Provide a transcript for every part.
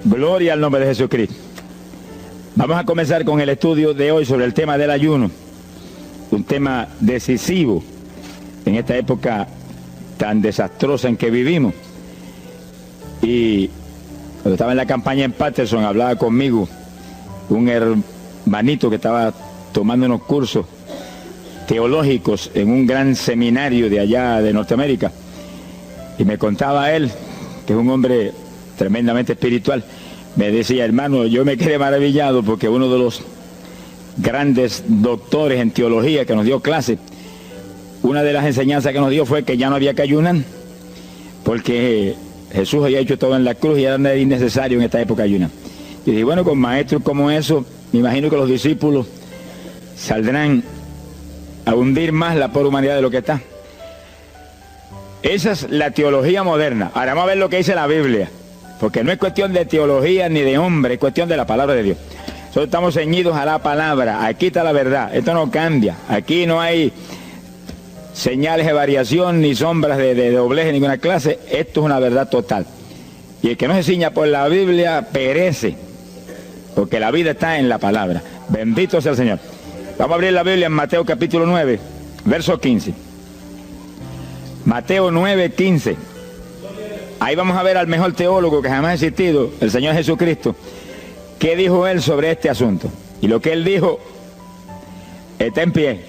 Gloria al nombre de Jesucristo. Vamos a comenzar con el estudio de hoy sobre el tema del ayuno, un tema decisivo en esta época tan desastrosa en que vivimos. Y cuando estaba en la campaña en Patterson, hablaba conmigo un hermanito que estaba tomando unos cursos teológicos en un gran seminario de allá de Norteamérica, y me contaba él, que es un hombre tremendamente espiritual, me decía: hermano, yo me quedé maravillado porque uno de los grandes doctores en teología que nos dio clase, una de las enseñanzas que nos dio fue que ya no había que ayunar, porque Jesús había hecho todo en la cruz y era innecesario en esta época ayunar. Y dije, bueno, con maestros como eso, me imagino que los discípulos saldrán a hundir más la pobre humanidad de lo que está. Esa es la teología moderna. Ahora vamos a ver lo que dice la Biblia, porque no es cuestión de teología ni de hombre, es cuestión de la palabra de Dios. Nosotros estamos ceñidos a la palabra, aquí está la verdad, esto no cambia, aquí no hay señales de variación ni sombras de doblez de ninguna clase, esto es una verdad total. Y el que no se ciña por la Biblia perece, porque la vida está en la palabra. Bendito sea el Señor. Vamos a abrir la Biblia en Mateo capítulo 9, verso 15. Mateo 9, 15. Ahí vamos a ver al mejor teólogo que jamás ha existido, el Señor Jesucristo. ¿Qué dijo Él sobre este asunto? Y lo que Él dijo está en pie.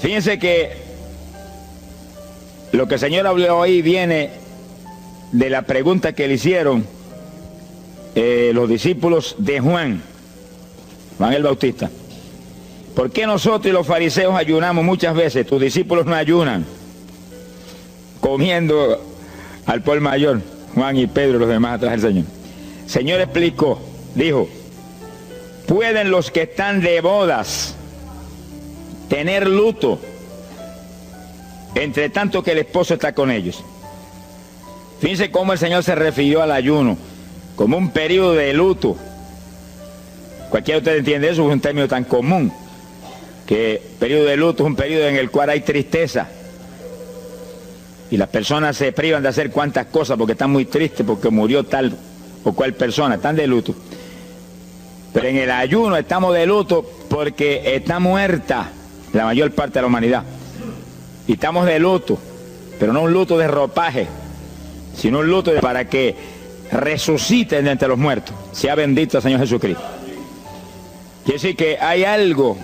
Fíjense que lo que el Señor habló ahí viene de la pregunta que le hicieron los discípulos de Juan el Bautista. ¿Por qué nosotros y los fariseos ayunamos muchas veces? Tus discípulos no ayunan, comiendo al por mayor, Juan y Pedro y los demás atrás del Señor. El Señor explicó, dijo: ¿pueden los que están de bodas tener luto entre tanto que el esposo está con ellos? Fíjense cómo el Señor se refirió al ayuno como un periodo de luto. Cualquiera de ustedes entiende eso, es un término tan común, que periodo de luto es un periodo en el cual hay tristeza y las personas se privan de hacer cuantas cosas porque están muy tristes porque murió tal o cual persona, están de luto. Pero en el ayuno estamos de luto porque está muerta la mayor parte de la humanidad, y estamos de luto, pero no un luto de ropaje, sino un luto para que resuciten de entre los muertos. Sea bendito el Señor Jesucristo. Quiere decir que hay algo,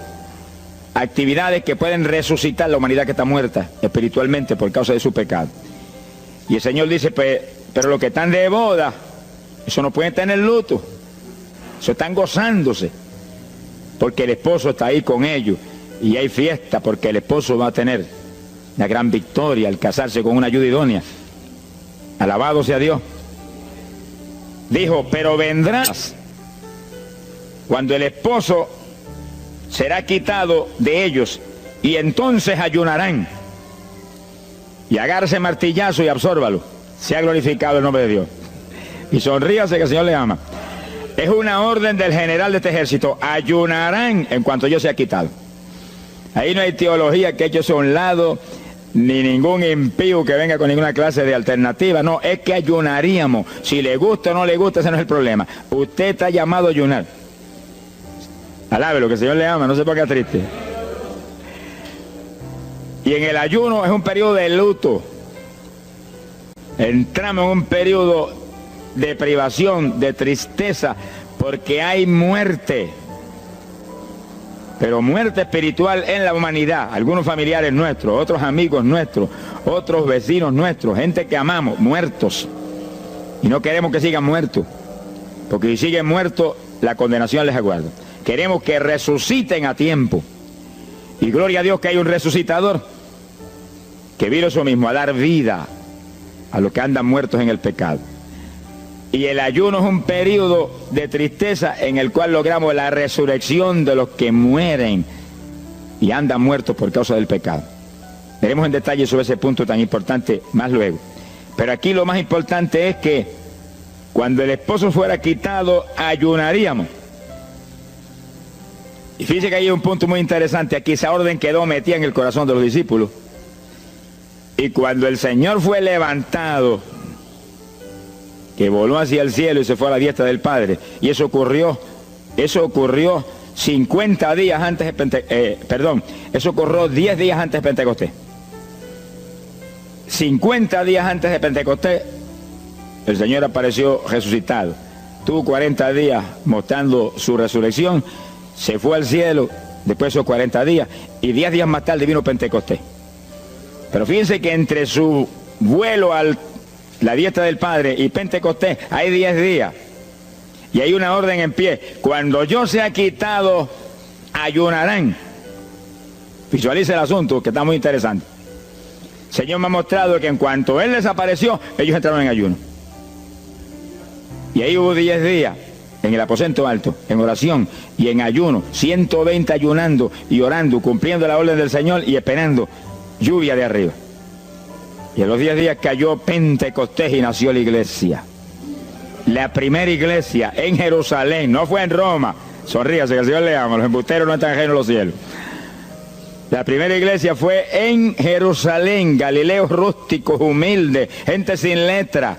actividades que pueden resucitar la humanidad que está muerta espiritualmente por causa de su pecado. Y el Señor dice, pues, pero los que están de boda, eso no pueden tener luto, eso están gozándose, porque el esposo está ahí con ellos, y hay fiesta porque el esposo va a tener una gran victoria al casarse con una ayuda idónea. Alabado sea Dios. Dijo, pero vendrás cuando el esposo será quitado de ellos, y entonces ayunarán. Y agárrese martillazo y absórbalo. Sea glorificado el nombre de Dios. Y sonríase que el Señor le ama. Es una orden del general de este ejército. Ayunarán en cuanto yo sea quitado. Ahí no hay teología que eche a un lado, ni ningún impío que venga con ninguna clase de alternativa. No, es que ayunaríamos. Si le gusta o no le gusta, ese no es el problema. Usted está llamado a ayunar. Alábelo, que el Señor le ama, no se ponga triste. Y en el ayuno es un periodo de luto. Entramos en un periodo de privación, de tristeza, porque hay muerte. Pero muerte espiritual en la humanidad. Algunos familiares nuestros, otros amigos nuestros, otros vecinos nuestros, gente que amamos, muertos. Y no queremos que sigan muertos, porque si siguen muertos, la condenación les aguarda. Queremos que resuciten a tiempo. Y gloria a Dios que hay un resucitador que vino eso mismo, a dar vida a los que andan muertos en el pecado. Y el ayuno es un periodo de tristeza en el cual logramos la resurrección de los que mueren y andan muertos por causa del pecado. Veremos en detalle sobre ese punto tan importante más luego. Pero aquí lo más importante es que cuando el esposo fuera quitado, ayunaríamos. Y fíjense que hay un punto muy interesante. Aquí esa orden quedó metida en el corazón de los discípulos. Y cuando el Señor fue levantado, que voló hacia el cielo y se fue a la diestra del Padre. Y eso ocurrió 50 días antes de eso ocurrió 10 días antes de Pentecostés. 50 días antes de Pentecostés, el Señor apareció resucitado. Tuvo 40 días mostrando su resurrección, se fue al cielo después de esos 40 días, y 10 días más tarde vino Pentecostés. Pero fíjense que entre su vuelo a la diestra del Padre y Pentecostés hay 10 días. Y hay una orden en pie: cuando yo sea quitado, ayunarán. Visualice el asunto, que está muy interesante. El Señor me ha mostrado que en cuanto Él desapareció, ellos entraron en ayuno. Y ahí hubo 10 días en el aposento alto, en oración y en ayuno, 120 ayunando y orando, cumpliendo la orden del Señor y esperando lluvia de arriba. Y en los 10 días cayó Pentecostés y nació la iglesia. La primera iglesia en Jerusalén, no fue en Roma. Sonríase, que el Señor le ama, los embusteros no están ajenos a los cielos. La primera iglesia fue en Jerusalén, Galileos rústicos, humildes, gente sin letra.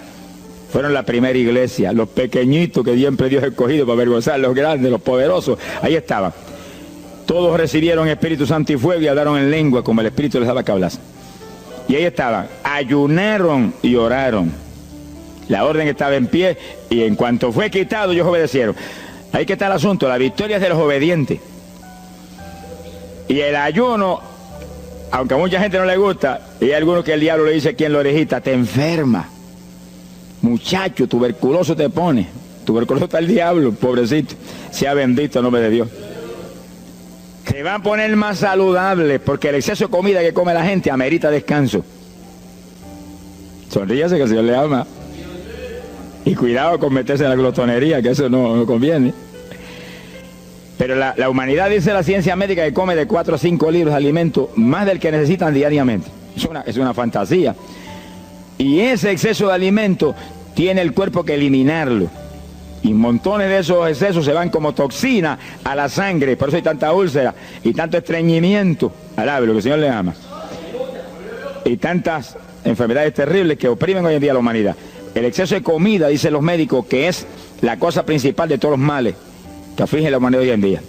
Fueron la primera iglesia, los pequeñitos que siempre Dios ha escogido para avergonzar, los grandes, los poderosos, ahí estaban. Todos recibieron Espíritu Santo y fuego y hablaron en lengua como el Espíritu les daba que hablasen. Y ahí estaban, ayunaron y oraron. La orden estaba en pie y en cuanto fue quitado, ellos obedecieron. Ahí que está el asunto, la victoria es de los obedientes. Y el ayuno, aunque a mucha gente no le gusta, y hay algunos que el diablo le dice aquí en la orejita: te enferma. Muchacho, tuberculoso te pone. Tuberculoso está el diablo, pobrecito. Sea bendito el nombre de Dios. Se va a poner más saludable, porque el exceso de comida que come la gente amerita descanso. Sonríase, que el Señor le ama. Y cuidado con meterse en la glotonería, que eso no conviene. Pero la humanidad, dice la ciencia médica, que come de 4 a 5 libras de alimento, más del que necesitan diariamente. Es una fantasía. Y ese exceso de alimento tiene el cuerpo que eliminarlo. Y montones de esos excesos se van como toxina a la sangre. Por eso hay tanta úlcera y tanto estreñimiento. Alabe lo que el Señor le ama. Y tantas enfermedades terribles que oprimen hoy en día a la humanidad. El exceso de comida, dicen los médicos, que es la cosa principal de todos los males que aflige a la humanidad hoy en día.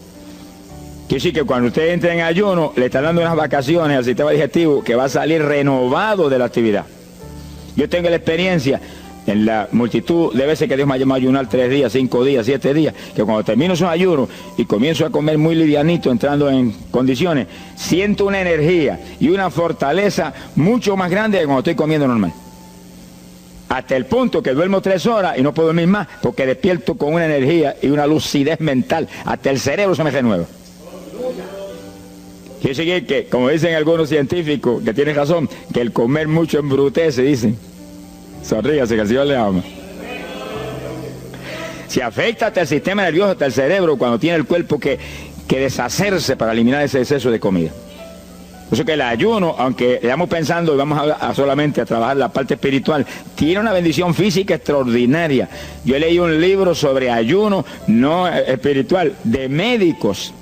Quiere decir que cuando usted entra en ayuno, le está dando unas vacaciones al sistema digestivo que va a salir renovado de la actividad. Yo tengo la experiencia en la multitud de veces que Dios me ha llamado a ayunar 3 días, 5 días, 7 días, que cuando termino esos ayunos y comienzo a comer muy livianito, entrando en condiciones, siento una energía y una fortaleza mucho más grande que cuando estoy comiendo normal. Hasta el punto que duermo 3 horas y no puedo dormir más, porque despierto con una energía y una lucidez mental. Hasta el cerebro se me renueva. Quiere decir que, como dicen algunos científicos, que tienen razón, que el comer mucho embrutece, dicen. Sonríase, que el Señor le ama. Se afecta hasta el sistema nervioso, hasta el cerebro, cuando tiene el cuerpo que deshacerse para eliminar ese exceso de comida. Por eso que el ayuno, aunque estamos pensando y vamos a solamente a trabajar la parte espiritual, tiene una bendición física extraordinaria. Yo leí un libro sobre ayuno no espiritual, de médicos,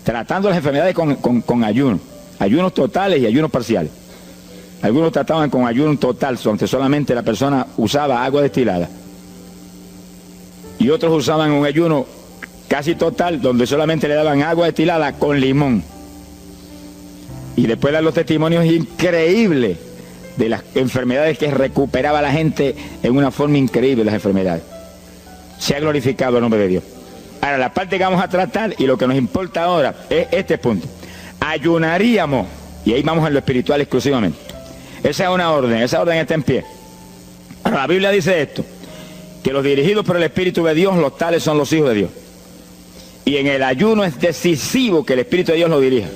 tratando las enfermedades con ayuno. Ayunos totales y ayunos parciales. Algunos trataban con ayuno total, donde solamente la persona usaba agua destilada. Y otros usaban un ayuno casi total, donde solamente le daban agua destilada con limón. Y después dan los testimonios increíbles de las enfermedades que recuperaba la gente en una forma increíble, las enfermedades. Se ha glorificado el nombre de Dios. Ahora, la parte que vamos a tratar y lo que nos importa ahora es este punto. Ayunaríamos, y ahí vamos en lo espiritual exclusivamente. Esa es una orden, esa orden está en pie. Ahora, la Biblia dice esto, que los dirigidos por el Espíritu de Dios, los tales son los hijos de Dios. Y en el ayuno es decisivo que el Espíritu de Dios lo dirija.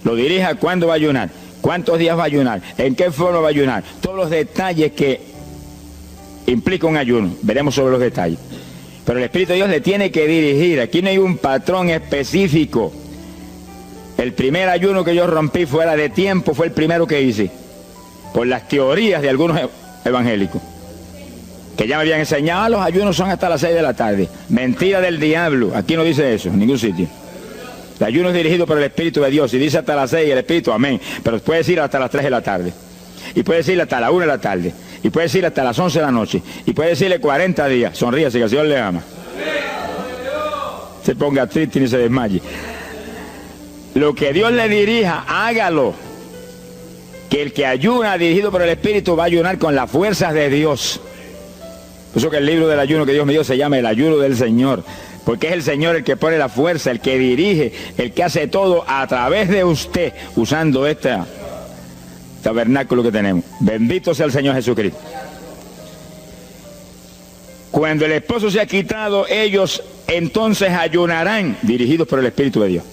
Lo dirija cuándo va a ayunar, cuántos días va a ayunar, en qué forma va a ayunar, todos los detalles que implica un ayuno, veremos sobre los detalles. Pero el Espíritu de Dios le tiene que dirigir, aquí no hay un patrón específico. El primer ayuno que yo rompí fuera de tiempo fue el primero que hice, por las teorías de algunos evangélicos, que ya me habían enseñado, los ayunos son hasta las 6 de la tarde. Mentira del diablo, aquí no dice eso, en ningún sitio. El ayuno es dirigido por el Espíritu de Dios, y dice hasta las 6 el Espíritu, amén, pero puede decir hasta las 3 de la tarde, y puede decir hasta la 1 de la tarde, y puede decirle hasta las 11 de la noche, y puede decirle 40 días, sonríase que el Señor le ama. Se ponga triste ni se desmaye. Lo que Dios le dirija, hágalo. Que el que ayuna dirigido por el Espíritu va a ayunar con las fuerzas de Dios. Por eso que el libro del ayuno que Dios me dio se llama el ayuno del Señor. Porque es el Señor el que pone la fuerza, el que dirige, el que hace todo a través de usted, usando este tabernáculo que tenemos. Bendito sea el Señor Jesucristo. Cuando el esposo se ha quitado, ellos entonces ayunarán, dirigidos por el Espíritu de Dios.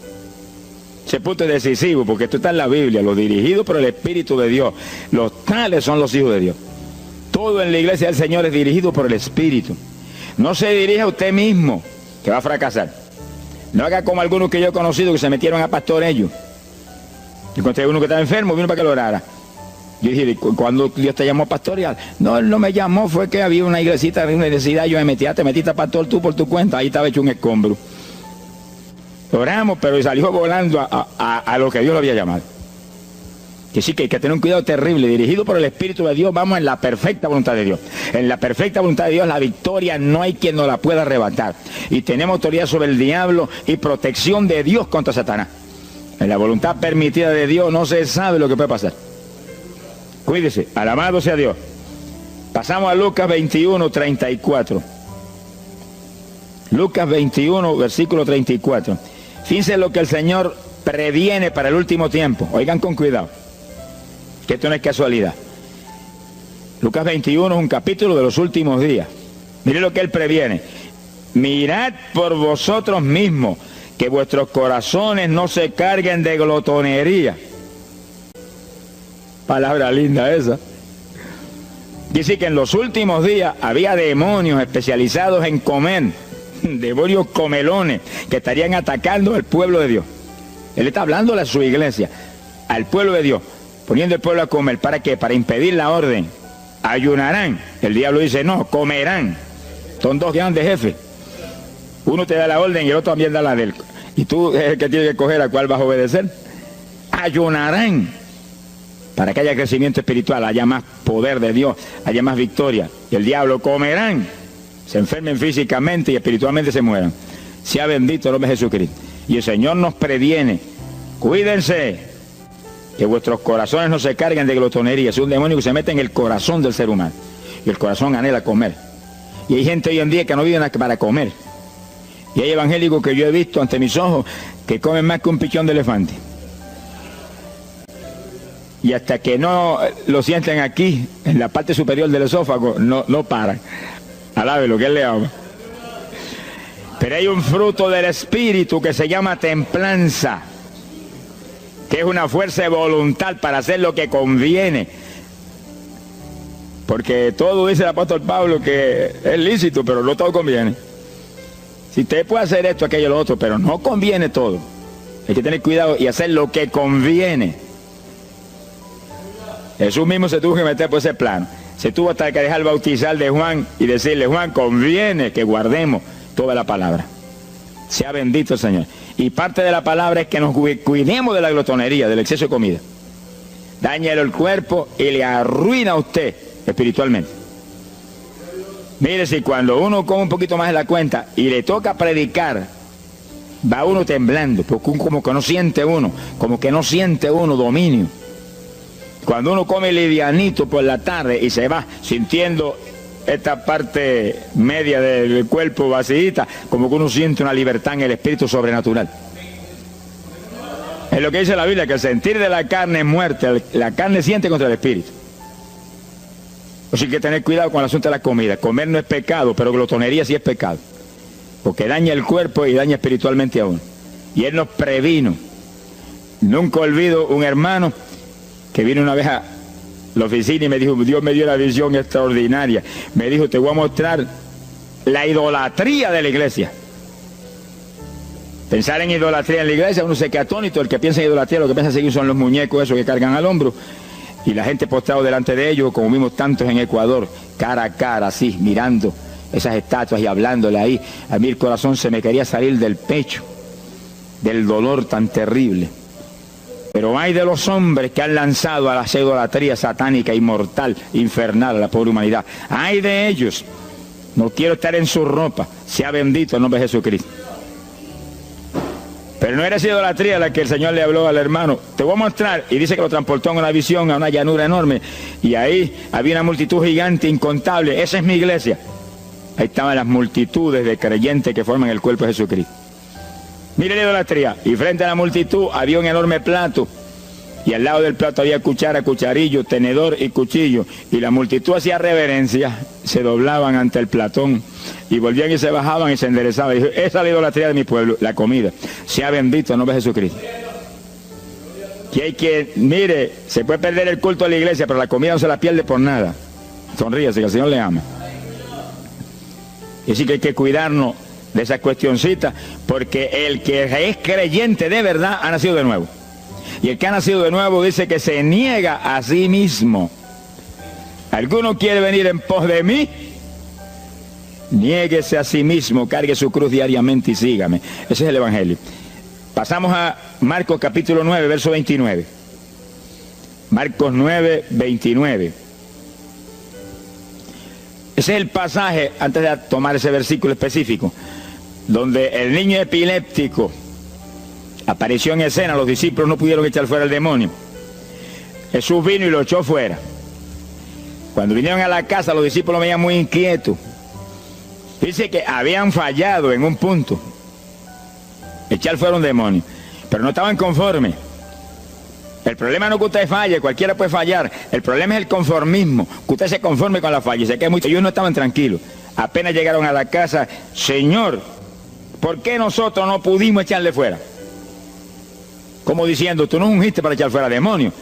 Ese punto es decisivo, porque esto está en la Biblia, los dirigidos por el Espíritu de Dios. Los tales son los hijos de Dios. Todo en la iglesia del Señor es dirigido por el Espíritu. No se dirija a usted mismo, que va a fracasar. No haga como algunos que yo he conocido que se metieron a pastor ellos. Encontré uno que estaba enfermo, vino para que lo orara. Yo dije, ¿cuándo Dios te llamó a pastorear? No, él no me llamó, fue que había una iglesita de universidad, yo me metí, te metiste a pastor tú por tu cuenta, ahí estaba hecho un escombro. Oramos, pero salió volando a lo que Dios lo había llamado. Que sí, que hay que tener un cuidado terrible, dirigido por el Espíritu de Dios, vamos en la perfecta voluntad de Dios. En la perfecta voluntad de Dios, la victoria no hay quien nos la pueda arrebatar. Y tenemos autoridad sobre el diablo y protección de Dios contra Satanás. En la voluntad permitida de Dios no se sabe lo que puede pasar. Cuídese, alabado sea Dios. Pasamos a Lucas 21, 34. Lucas 21, versículo 34. Fíjense lo que el Señor previene para el último tiempo. Oigan con cuidado, que esto no es casualidad. Lucas 21 es un capítulo de los últimos días. Miren lo que Él previene. Mirad por vosotros mismos, que vuestros corazones no se carguen de glotonería. Palabra linda esa. Dice que en los últimos días había demonios especializados en comer, demonios comelones, que estarían atacando al pueblo de Dios. Él está hablando a su iglesia, al pueblo de Dios, poniendo el pueblo a comer. ¿Para qué? Para impedir la orden. Ayunarán. El diablo dice, no, comerán. Son dos grandes jefes. Uno te da la orden y el otro también da la de él. Y tú es el que tiene que escoger a cuál vas a obedecer. Ayunarán. Para que haya crecimiento espiritual, haya más poder de Dios, haya más victoria. Y el diablo comerán. Se enfermen físicamente y espiritualmente se mueran. Sea bendito el nombre de Jesucristo. Y el Señor nos previene. Cuídense, que vuestros corazones no se carguen de glotonería. Es un demonio que se mete en el corazón del ser humano. Y el corazón anhela comer. Y hay gente hoy en día que no vive para comer. Y hay evangélicos que yo he visto ante mis ojos que comen más que un pichón de elefante. Y hasta que no lo sienten aquí, en la parte superior del esófago, no paran. Alabe lo que Él le ama. Pero hay un fruto del Espíritu que se llama templanza, que es una fuerza de voluntad para hacer lo que conviene. Porque todo dice el apóstol Pablo que es lícito, pero no todo conviene. Si usted puede hacer esto, aquello, lo otro, pero no conviene todo. Hay que tener cuidado y hacer lo que conviene. Jesús mismo se tuvo que meter por ese plano. Se tuvo hasta que dejar bautizar de Juan y decirle, Juan, conviene que guardemos toda la palabra. Sea bendito el Señor. Y parte de la palabra es que nos cuidemos de la glotonería, del exceso de comida. Dáñale el cuerpo y le arruina a usted espiritualmente. Mire, si cuando uno come un poquito más de la cuenta y le toca predicar, va uno temblando, porque como que no siente uno dominio. Cuando uno come livianito por la tarde y se va sintiendo esta parte media del cuerpo vacíita, como que uno siente una libertad en el espíritu sobrenatural. Es lo que dice la Biblia, que el sentir de la carne es muerte, la carne siente contra el espíritu. Así que hay que tener cuidado con el asunto de la comida. Comer no es pecado, pero glotonería sí es pecado, porque daña el cuerpo y daña espiritualmente a uno. Y Él nos previno. Nunca olvido un hermano que vino una vez a la oficina y me dijo, Dios me dio una visión extraordinaria. Me dijo, te voy a mostrar la idolatría de la iglesia. Pensar en idolatría en la iglesia, uno se queda atónito. El que piensa en idolatría, lo que piensa seguir son los muñecos esos que cargan al hombro. Y la gente postrado delante de ellos, como vimos tantos en Ecuador, cara a cara, así, mirando esas estatuas y hablándole ahí. A mí el corazón se me quería salir del pecho, del dolor tan terrible. Pero hay de los hombres que han lanzado a la idolatría satánica y mortal, infernal a la pobre humanidad. Hay de ellos. No quiero estar en su ropa. Sea bendito el nombre de Jesucristo. Pero no era esa idolatría la que el Señor le habló al hermano. Te voy a mostrar. Y dice que lo transportó en una visión a una llanura enorme. Y ahí había una multitud gigante, incontable. Esa es mi iglesia. Ahí estaban las multitudes de creyentes que forman el cuerpo de Jesucristo. Mire la idolatría. Y frente a la multitud había un enorme plato. Y al lado del plato había cuchara, cucharillo, tenedor y cuchillo. Y la multitud hacía reverencia, se doblaban ante el platón. Y volvían y se bajaban y se enderezaban. Y dijo, esa es la idolatría de mi pueblo, la comida. Sea bendito el nombre de Jesucristo. Que hay que, mire, se puede perder el culto de la iglesia, pero la comida no se la pierde por nada. Sonríase, que el Señor le ama. Y así que hay que cuidarnos de esas cuestioncitas, porque el que es creyente de verdad ha nacido de nuevo. Y el que ha nacido de nuevo dice que se niega a sí mismo. ¿Alguno quiere venir en pos de mí? Niéguese a sí mismo, cargue su cruz diariamente y sígame. Ese es el Evangelio. Pasamos a Marcos capítulo 9, verso 29. Marcos 9, 29. Ese es el pasaje, antes de tomar ese versículo específico, donde el niño epiléptico apareció en escena. Los discípulos no pudieron echar fuera el demonio. Jesús vino y lo echó fuera. Cuando vinieron a la casa, los discípulos veían muy inquietos. Dice que habían fallado en un punto, echar fuera un demonio, pero no estaban conformes. El problema no es que usted falle, cualquiera puede fallar. El problema es el conformismo, que usted se conforme con la falla. Y se queda mucho. Ellos no estaban tranquilos. Apenas llegaron a la casa, Señor, ¿por qué nosotros no pudimos echarle fuera? Como diciendo, tú no ungiste para echar fuera demonios.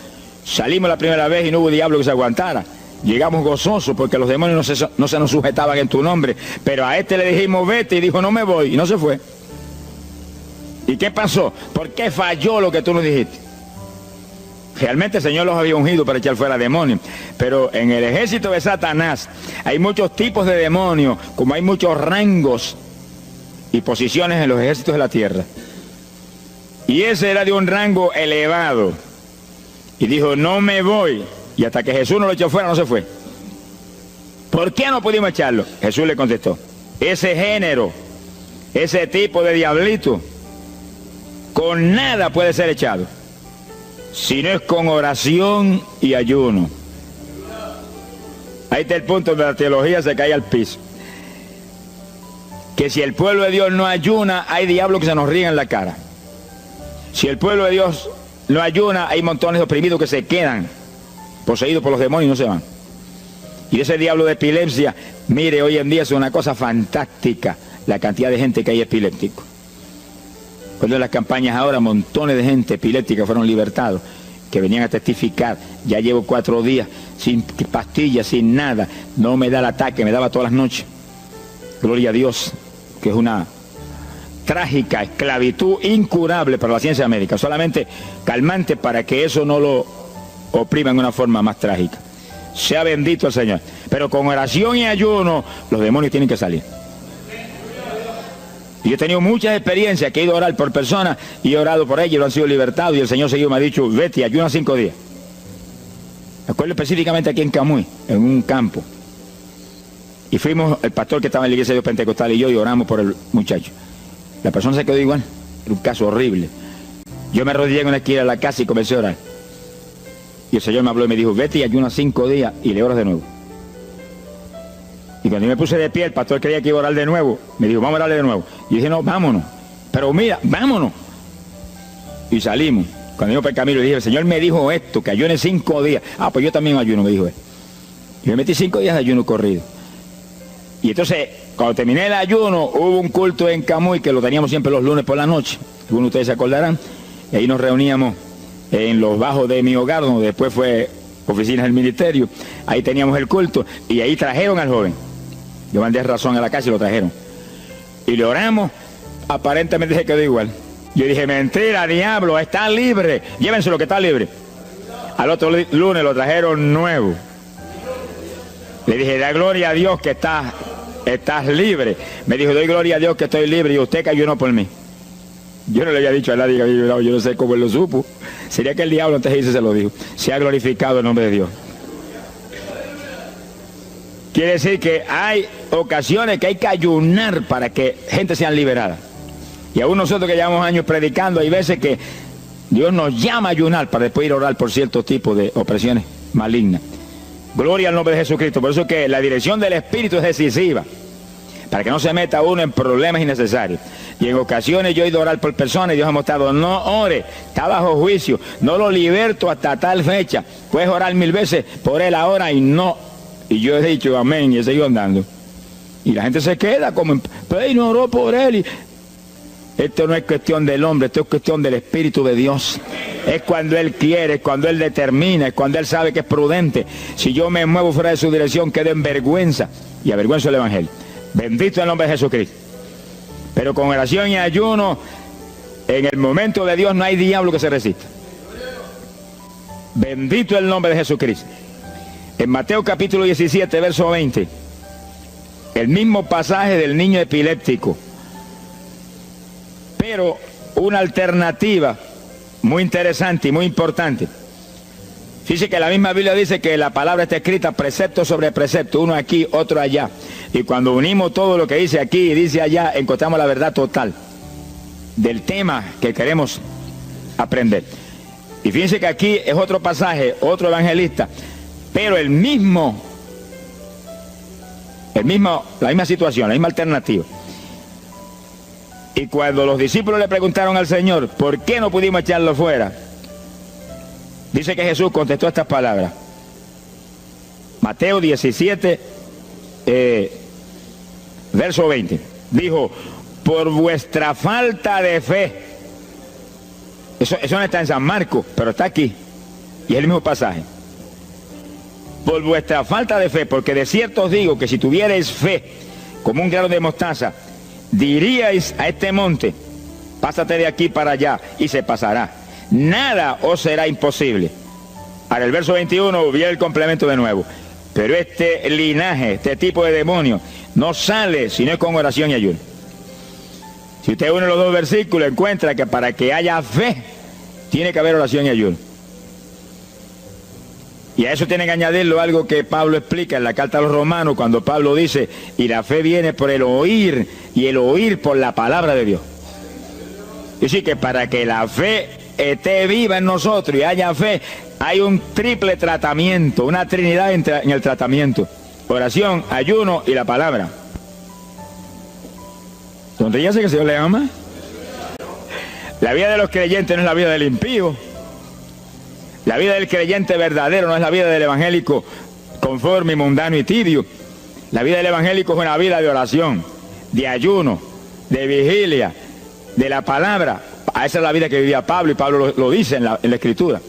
Salimos la primera vez y no hubo diablo que se aguantara. Llegamos gozosos porque los demonios no se nos sujetaban en tu nombre. Pero a este le dijimos, vete, y dijo, no me voy, y no se fue. ¿Y qué pasó? ¿Por qué falló lo que tú nos dijiste? Realmente el Señor los había ungido para echar fuera demonios. Pero en el ejército de Satanás hay muchos tipos de demonios, como hay muchos rangos y posiciones en los ejércitos de la tierra. Y ese era de un rango elevado. Y dijo, no me voy. Y hasta que Jesús no lo echó fuera, no se fue. ¿Por qué no pudimos echarlo? Jesús le contestó, ese género, ese tipo de diablito, con nada puede ser echado, si no es con oración y ayuno. Ahí está el punto donde la teología se cae al piso. Que si el pueblo de Dios no ayuna, hay diablos que se nos ríen en la cara. Si el pueblo de Dios no ayuna, hay montones de oprimidos que se quedan poseídos por los demonios y no se van. Y ese diablo de epilepsia, mire, hoy en día es una cosa fantástica la cantidad de gente que hay epiléptico. Cuando en las campañas ahora, montones de gente epiléptica fueron libertados, que venían a testificar. Ya llevo 4 días sin pastillas, sin nada, no me da el ataque, me daba todas las noches. Gloria a Dios, que es una trágica esclavitud incurable para la ciencia médica, solamente calmante para que eso no lo oprima en una forma más trágica. Sea bendito el Señor. Pero con oración y ayuno, los demonios tienen que salir. Y yo he tenido muchas experiencias que he ido a orar por personas y he orado por ellos y lo han sido libertados, y el Señor seguido me ha dicho, vete, ayuna 5 días. Me acuerdo específicamente aquí en Camuy, en un campo. Y fuimos, el pastor que estaba en la iglesia de Dios Pentecostal y yo, y oramos por el muchacho. La persona se quedó igual. Era un caso horrible. Yo me arrodillé en una esquina de la casa y comencé a orar. Y el Señor me habló y me dijo, vete y ayuna 5 días y le oras de nuevo. Y cuando yo me puse de pie, el pastor creía que iba a orar de nuevo. Me dijo, vamos a orarle de nuevo. Y dije, no, vámonos. Pero mira, vámonos. Y salimos. Cuando yo por el camino le dije, el Señor me dijo esto, que ayune 5 días. Ah, pues yo también ayuno, me dijo él. Y me metí 5 días de ayuno corrido. Y entonces, cuando terminé el ayuno, hubo un culto en Camuy, que lo teníamos siempre los lunes por la noche. Algunos de ustedes se acordarán. Y ahí nos reuníamos en los bajos de mi hogar, donde después fue oficinas del ministerio. Ahí teníamos el culto y ahí trajeron al joven. Yo mandé razón a la casa y lo trajeron. Y le oramos, aparentemente se quedó igual. Yo dije, mentira, diablo, está libre. Llévenselo que está libre. Al otro lunes lo trajeron nuevo. Le dije, da gloria a Dios que estás libre. Me dijo, doy gloria a Dios que estoy libre y usted que ayunó por mí. Yo no le había dicho a nadie que había ayunado, yo no sé cómo él lo supo. Sería que el diablo antes de irse se lo dijo. Se ha glorificado el nombre de Dios. Quiere decir que hay ocasiones que hay que ayunar para que gente sea liberada. Y aún nosotros que llevamos años predicando, hay veces que Dios nos llama a ayunar para después ir a orar por ciertos tipos de opresiones malignas. Gloria al nombre de Jesucristo. Por eso es que la dirección del Espíritu es decisiva, para que no se meta uno en problemas innecesarios. Y en ocasiones yo he ido a orar por personas y Dios ha mostrado, no ore, está bajo juicio, no lo liberto hasta tal fecha. Puedes orar 1000 veces por él ahora y no. Y yo he dicho amén y he seguido andando. Y la gente se queda como, pero no oró por él. Y esto no es cuestión del hombre, esto es cuestión del Espíritu de Dios. Es cuando Él quiere, es cuando Él determina, es cuando Él sabe que es prudente. Si yo me muevo fuera de su dirección, quedo en vergüenza y avergüenzo el Evangelio. Bendito el nombre de Jesucristo. Pero con oración y ayuno, en el momento de Dios no hay diablo que se resista. Bendito el nombre de Jesucristo. En Mateo capítulo 17, verso 20, el mismo pasaje del niño epiléptico, pero una alternativa muy interesante y muy importante. Fíjese que la misma Biblia dice que la palabra está escrita precepto sobre precepto, uno aquí, otro allá. Y cuando unimos todo lo que dice aquí y dice allá, encontramos la verdad total del tema que queremos aprender. Y fíjense que aquí es otro pasaje, otro evangelista, pero la misma situación, la misma alternativa. Y cuando los discípulos le preguntaron al Señor, ¿por qué no pudimos echarlo fuera? Dice que Jesús contestó estas palabras. Mateo 17, verso 20. Dijo, por vuestra falta de fe. Eso no está en San Marcos, pero está aquí. Y es el mismo pasaje. Por vuestra falta de fe, porque de cierto os digo que si tuvierais fe como un grano de mostaza, diríais a este monte, pásate de aquí para allá, y se pasará. Nada os será imposible. Ahora el verso 21 viene el complemento de nuevo. Pero este linaje, este tipo de demonio, no sale si no es con oración y ayuno. Si usted une los dos versículos, encuentra que para que haya fe, tiene que haber oración y ayuno. Y a eso tiene que añadirlo algo que Pablo explica en la carta a los Romanos, cuando Pablo dice, y la fe viene por el oír, y el oír por la palabra de Dios. Es decir, que para que la fe esté viva en nosotros y haya fe, hay un triple tratamiento, una trinidad en el tratamiento: oración, ayuno y la palabra. Sonríase que el Señor le ama. La vida de los creyentes no es la vida del impío. La vida del creyente verdadero no es la vida del evangélico conforme, mundano y tibio. La vida del evangélico es una vida de oración, de ayuno, de vigilia, de la palabra. Esa es la vida que vivía Pablo, y Pablo lo dice en la Escritura,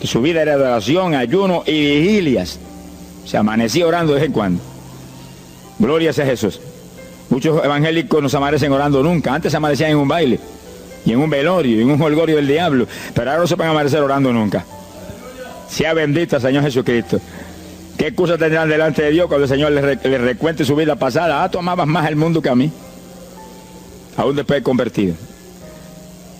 que su vida era de oración, ayuno y vigilias. Se amanecía orando de vez en cuando. Gloria sea Jesús. Muchos evangélicos no se amanecen orando nunca. Antes se amanecían en un baile, y en un velorio, y en un jolgorio del diablo, pero ahora no se pueden amanecer orando nunca. Sea bendito el Señor Jesucristo. ¿Qué excusa tendrán delante de Dios cuando el Señor les recuente su vida pasada? Ah, tú amabas más el mundo que a mí, aún después de convertido.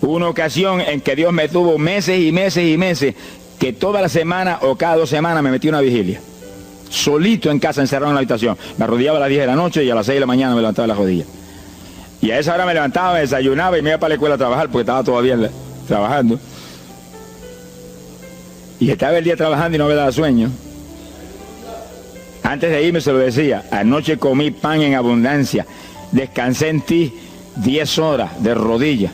Hubo una ocasión en que Dios me tuvo meses y meses y meses, que toda la semana o cada 2 semanas me metí una vigilia, solito en casa, encerrado en la habitación. Me arrodillaba a las 10 de la noche y a las 6 de la mañana me levantaba de las rodillas. Y a esa hora me levantaba, me desayunaba y me iba para la escuela a trabajar, porque estaba todavía trabajando. Y estaba el día trabajando y no me daba sueño. Antes de irme se lo decía: anoche comí pan en abundancia, descansé en ti 10 horas de rodillas,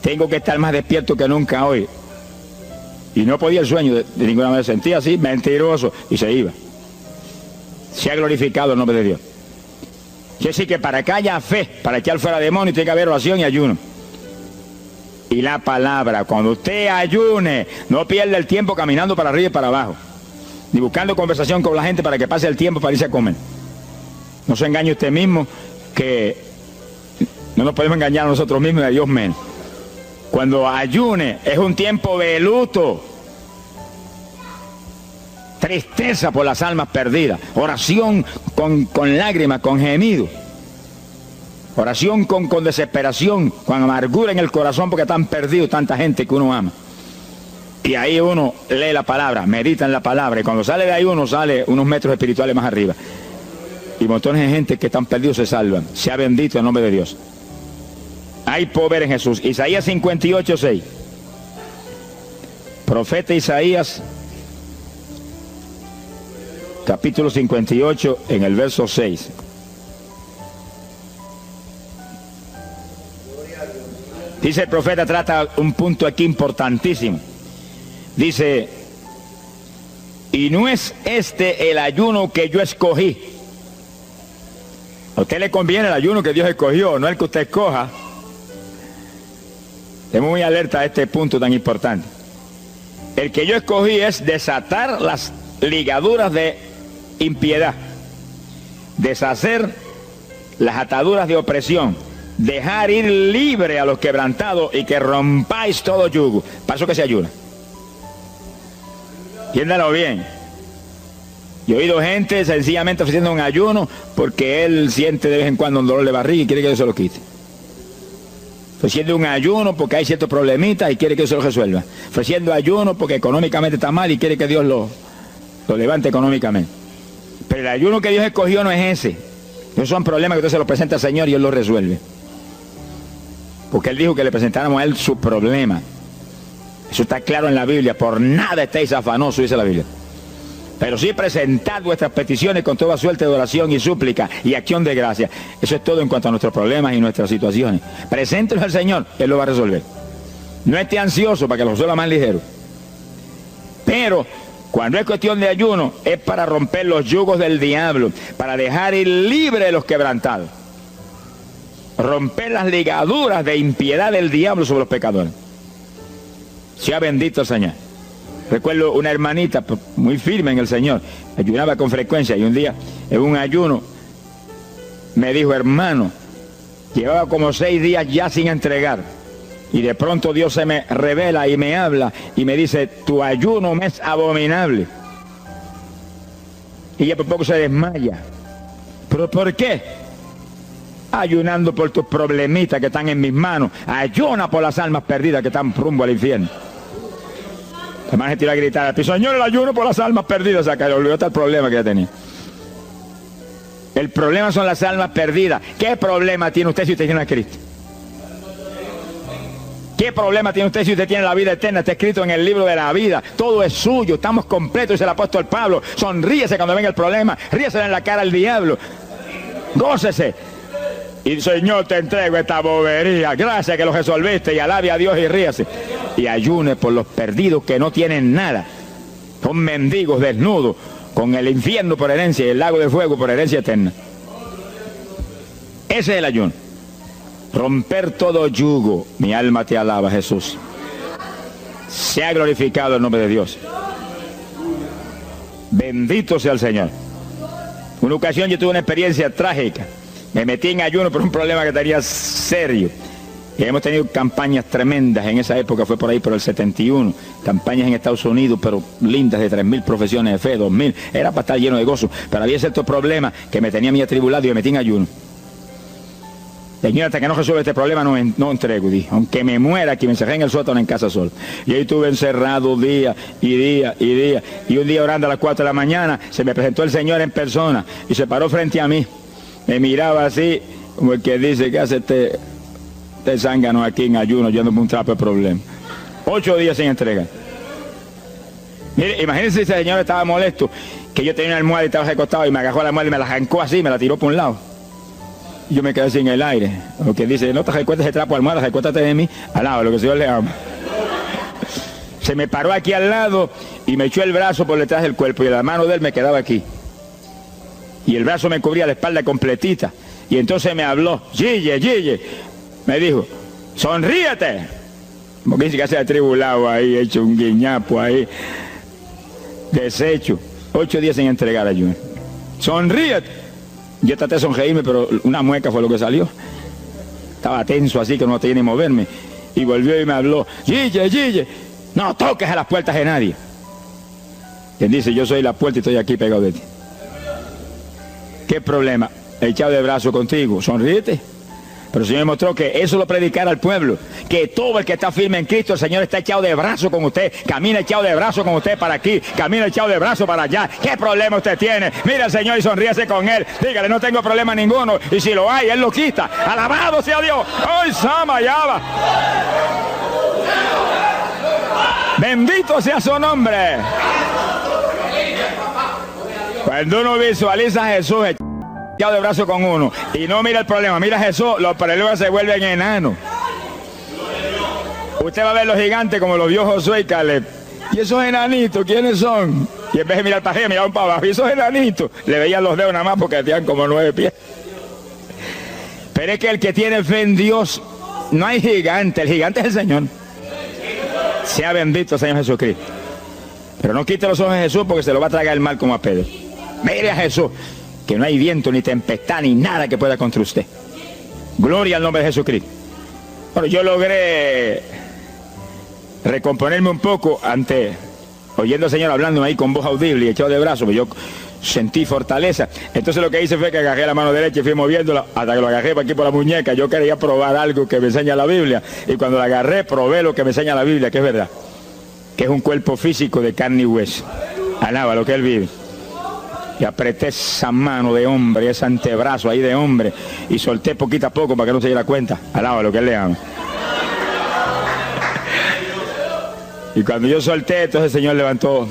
tengo que estar más despierto que nunca hoy. Y no podía el sueño de ninguna manera, sentía así, mentiroso, y se iba. Se ha glorificado el nombre de Dios. Quiere decir que para que haya fe, para echar fuera demonios, tiene que haber oración y ayuno. Y la palabra, cuando usted ayune, no pierda el tiempo caminando para arriba y para abajo, ni buscando conversación con la gente para que pase el tiempo para irse a comer. No se engañe usted mismo, que no nos podemos engañar a nosotros mismos y a Dios menos. Cuando ayune es un tiempo de luto, tristeza por las almas perdidas, oración con lágrimas, con gemidos, oración con desesperación, con amargura en el corazón porque están perdidos tanta gente que uno ama. Y ahí uno lee la palabra, medita en la palabra, y cuando sale de ahí uno sale unos metros espirituales más arriba. Y montones de gente que están perdidos se salvan. Sea bendito el nombre de Dios. Hay poder en Jesús. Isaías 58:6. Profeta Isaías, capítulo 58, en el verso 6. Dice el profeta, trata un punto aquí importantísimo. Dice, y no es este el ayuno que yo escogí. A usted le conviene el ayuno que Dios escogió, no el que usted escoja. Estemos muy alerta a este punto tan importante. El que yo escogí es desatar las ligaduras de impiedad, deshacer las ataduras de opresión, dejar ir libre a los quebrantados y que rompáis todo yugo. Para eso que se ayuna. Entiéndalo bien. Yo he oído gente sencillamente ofreciendo un ayuno porque él siente de vez en cuando un dolor de barriga y quiere que Dios se lo quite. Ofreciendo un ayuno porque hay ciertos problemitas y quiere que Dios se lo resuelva. Ofreciendo ayuno porque económicamente está mal y quiere que Dios lo levante económicamente. Pero el ayuno que Dios escogió no es ese. Esos son problemas que usted se los presenta al Señor y Él los resuelve. Porque Él dijo que le presentáramos a Él su problema. Eso está claro en la Biblia. Por nada estéis afanosos, dice la Biblia. Pero sí presentad vuestras peticiones con toda suerte de oración y súplica y acción de gracia. Eso es todo en cuanto a nuestros problemas y nuestras situaciones. Preséntelos al Señor, Él lo va a resolver. No esté ansioso para que lo resuelva más ligero. Pero cuando es cuestión de ayuno, es para romper los yugos del diablo, para dejar ir libre a los quebrantados. Romper las ligaduras de impiedad del diablo sobre los pecadores. Sea bendito el Señor. Recuerdo una hermanita muy firme en el Señor, ayunaba con frecuencia y un día en un ayuno me dijo, hermano, llevaba como 6 días ya sin entregar y de pronto Dios se me revela y me habla y me dice, tu ayuno me es abominable. Y ella por poco se desmaya. ¿Pero por qué? Ayunando por tus problemitas que están en mis manos. Ayuna por las almas perdidas que están rumbo al infierno. Además se tiró a gritar, Señor, el ayuno por las almas perdidas. O sea, que le olvidó hasta el problema que ya tenía. El problema son las almas perdidas. ¿Qué problema tiene usted si usted tiene a Cristo? ¿Qué problema tiene usted si usted tiene la vida eterna? Está escrito en el libro de la vida. Todo es suyo, estamos completos, dice el apóstol Pablo. Sonríese cuando venga el problema. Ríese en la cara al diablo. Gócese. Y Señor, te entrego esta bobería. Gracias que lo resolviste y alabe a Dios y ríase. Y ayune por los perdidos que no tienen nada. Son mendigos desnudos, con el infierno por herencia y el lago de fuego por herencia eterna. Ese es el ayuno. Romper todo yugo. Mi alma te alaba, Jesús. Sea glorificado el nombre de Dios. Bendito sea el Señor. Una ocasión yo tuve una experiencia trágica. Me metí en ayuno por un problema que tenía serio. Y hemos tenido campañas tremendas en esa época, fue por ahí por el 71. Campañas en Estados Unidos, pero lindas, de 3.000 profesiones de fe, 2.000. Era para estar lleno de gozo. Pero había ciertos problemas que me tenía a mí atribulado y me metí en ayuno. Señor, hasta que no resuelva este problema no entrego, dije. Aunque me muera, que me encerré en el sótano en casa solo. Y ahí estuve encerrado día y día y día. Y un día orando a las 4 de la mañana, se me presentó el Señor en persona y se paró frente a mí. Me miraba así, como el que dice, ¿qué hace este zángano aquí en ayuno, yéndome un trapo de problema? 8 días sin entregar. Mire, imagínense si ese señor estaba molesto, que yo tenía una almohada y estaba recostado y me agarró la almohada y me la arrancó así, me la tiró por un lado. Y yo me quedé sin el aire. Lo que dice, no te recuestes ese trapo de almohada, recuéstate de mí al lado, lo que el Señor le ama. Se me paró aquí al lado y me echó el brazo por detrás del cuerpo y la mano de él me quedaba aquí. Y el brazo me cubría la espalda completita. Y entonces me habló, Gille, me dijo, sonríete. Porque dice que se ha atribulado ahí, hecho un guiñapo ahí, deshecho. 8 días sin entregar ayuno. Sonríete. Yo traté de sonreírme, pero una mueca fue lo que salió. Estaba tenso así que no tenía ni moverme. Y volvió y me habló, Gille, no toques a las puertas de nadie. Quien dice, yo soy la puerta y estoy aquí pegado de ti. ¿Qué problema? Echado de brazo contigo, sonríete. Pero el Señor mostró que eso lo predicara al pueblo, que todo el que está firme en Cristo, el Señor está echado de brazo con usted, camina echado de brazo con usted para aquí, camina echado de brazo para allá. ¿Qué problema usted tiene? Mira al Señor y sonríase con Él, dígale, no tengo problema ninguno, y si lo hay, Él lo quita. Alabado sea Dios. ¡Ay, Sama, Yaba! Bendito sea su nombre. Cuando uno visualiza a Jesús echado de brazo con uno y no mira el problema, mira a Jesús, los problemas se vuelven enanos. Usted va a ver los gigantes como los vio Josué y Caleb. ¿Y esos enanitos quiénes son? Y en vez de mirar para arriba, miraban para abajo. Y esos enanitos le veían los dedos nada más porque tenían como 9 pies. Pero es que el que tiene fe en Dios, no hay gigante, el gigante es el Señor. Sea bendito el Señor Jesucristo. Pero no quite los ojos de Jesús porque se lo va a tragar el mal como a Pedro. Mire a Jesús, que no hay viento, ni tempestad, ni nada que pueda contra usted. Gloria al nombre de Jesucristo. Bueno, yo logré recomponerme un poco oyendo al Señor hablando ahí con voz audible y echado de brazos, pero yo sentí fortaleza. Entonces lo que hice fue que agarré la mano derecha y fui moviéndola hasta que lo agarré por aquí por la muñeca. Yo quería probar algo que me enseña la Biblia, y cuando la agarré probé lo que me enseña la Biblia, que es verdad, que es un cuerpo físico de carne y hueso. Alaba lo que Él vive. Y apreté esa mano de hombre, ese antebrazo ahí de hombre, y solté poquito a poco para que no se diera cuenta. Alaba lo que Él le ama. Y cuando yo solté, entonces el Señor levantó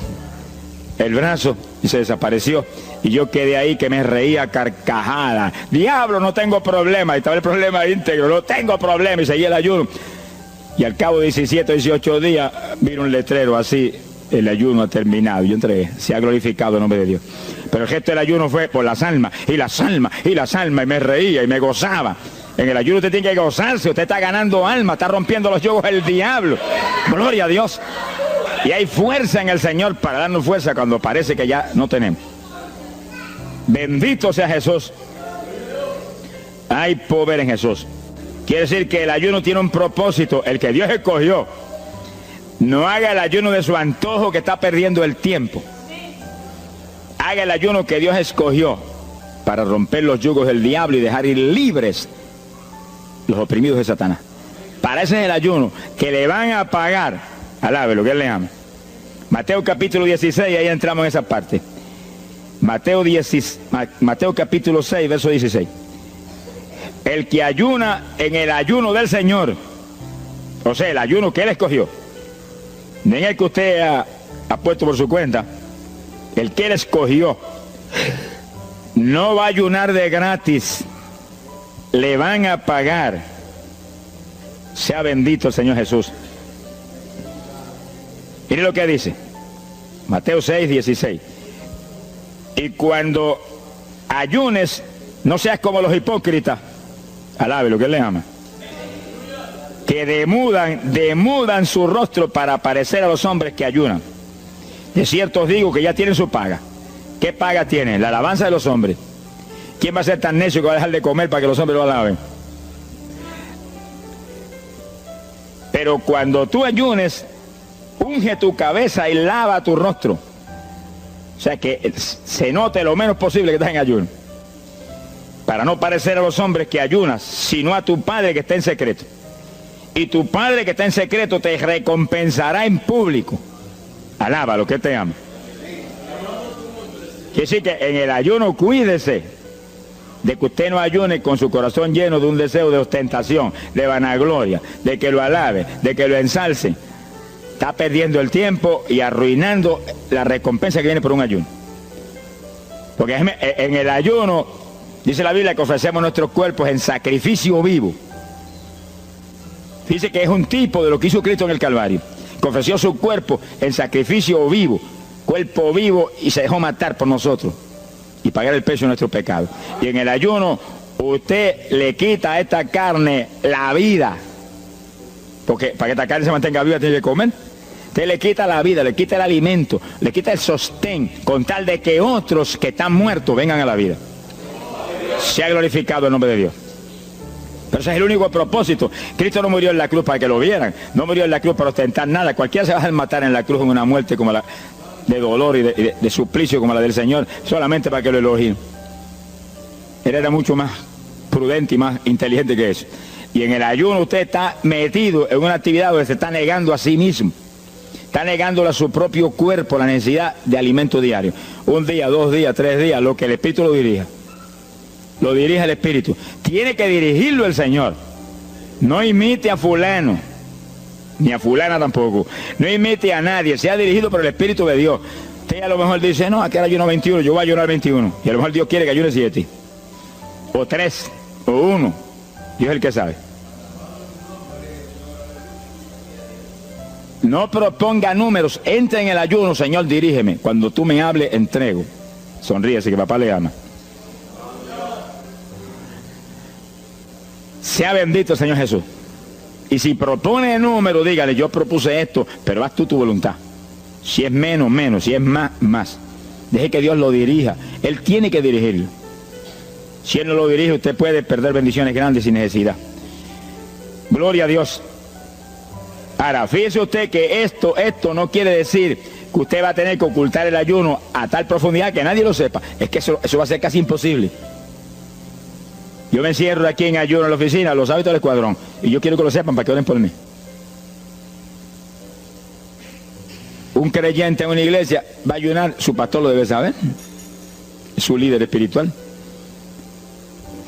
el brazo y se desapareció. Y yo quedé ahí que me reía carcajada. Diablo, no tengo problema. Y estaba el problema íntegro, no tengo problema. Y seguí el ayuno. Y al cabo de 17 o 18 días vino un letrero así: el ayuno ha terminado. Yo entregué, se ha glorificado el nombre de Dios. Pero el gesto del ayuno fue por las almas, y las almas, y las almas, y me reía y me gozaba. En el ayuno usted tiene que gozarse, usted está ganando alma, está rompiendo los yugos del diablo. Gloria a Dios. Y hay fuerza en el Señor para darnos fuerza cuando parece que ya no tenemos. Bendito sea Jesús. Hay poder en Jesús. Quiere decir que el ayuno tiene un propósito, el que Dios escogió. No haga el ayuno de su antojo, que está perdiendo el tiempo. Haga el ayuno que Dios escogió para romper los yugos del diablo y dejar ir libres los oprimidos de Satanás. Para ese es el ayuno que le van a pagar. Alabe lo que Él le ama. Mateo capítulo 16, ahí entramos en esa parte. Mateo capítulo 6, verso 16. El que ayuna en el ayuno del Señor, o sea, el ayuno que Él escogió, no en el que usted ha puesto por su cuenta, el que Él escogió, no va a ayunar de gratis, le van a pagar. Sea bendito el Señor Jesús. Mire lo que dice Mateo 6, 16. Y cuando ayunes, no seas como los hipócritas. Alabe lo que Él le ama, que demudan su rostro para parecer a los hombres que ayunan. De cierto os digo que ya tienen su paga. ¿Qué paga tienen? La alabanza de los hombres. ¿Quién va a ser tan necio que va a dejar de comer para que los hombres lo alaben? Pero cuando tú ayunes, unge tu cabeza y lava tu rostro. O sea, que se note lo menos posible que estás en ayuno, para no parecer a los hombres que ayunas, sino a tu Padre que está en secreto. Y tu Padre que está en secreto te recompensará en público. Alaba lo que te ama. Quiere decir que en el ayuno cuídese de que usted no ayune con su corazón lleno de un deseo de ostentación, de vanagloria, de que lo alabe, de que lo ensalce. Está perdiendo el tiempo y arruinando la recompensa que viene por un ayuno. Porque en el ayuno, dice la Biblia, que ofrecemos nuestros cuerpos en sacrificio vivo. Dice que es un tipo de lo que hizo Cristo en el Calvario, que ofreció su cuerpo en sacrificio vivo, cuerpo vivo, y se dejó matar por nosotros y pagar el precio de nuestro pecado. Y en el ayuno usted le quita a esta carne la vida, porque para que esta carne se mantenga viva tiene que comer. Usted le quita la vida, le quita el alimento, le quita el sostén, con tal de que otros que están muertos vengan a la vida. Se ha glorificado el nombre de Dios. Pero ese es el único propósito. Cristo no murió en la cruz para que lo vieran, no murió en la cruz para ostentar nada. Cualquiera se va a matar en la cruz en una muerte como la de dolor y de suplicio como la del Señor, solamente para que lo elogien. Él era mucho más prudente y más inteligente que eso. Y en el ayuno usted está metido en una actividad donde se está negando a sí mismo. Está negándole a su propio cuerpo la necesidad de alimento diario. Un día, 2 días, 3 días, lo que el Espíritu lo dirija. Lo dirige el Espíritu. Tiene que dirigirlo el Señor. No imite a fulano, ni a fulana tampoco. No imite a nadie. Sea dirigido por el Espíritu de Dios. Usted a lo mejor dice, no, aquí ayuno 21, yo voy a ayunar 21. Y a lo mejor Dios quiere que ayune 7. O 3, o 1. Dios es el que sabe. No proponga números, entre en el ayuno, Señor, dirígeme. Cuando tú me hables, entrego. Sonríese que papá le ama. Sea bendito el Señor Jesús. Y si propone número, dígale, yo propuse esto, pero haz tú tu voluntad. Si es menos, menos. Si es más, más. Deje que Dios lo dirija. Él tiene que dirigirlo. Si Él no lo dirige, usted puede perder bendiciones grandes sin necesidad. Gloria a Dios. Ahora, fíjese usted que esto no quiere decir que usted va a tener que ocultar el ayuno a tal profundidad que nadie lo sepa. Es que eso va a ser casi imposible. Yo me encierro aquí en ayuno en la oficina, los hábitos del escuadrón, y yo quiero que lo sepan para que oren por mí. Un creyente en una iglesia va a ayunar, su pastor lo debe saber, es su líder espiritual.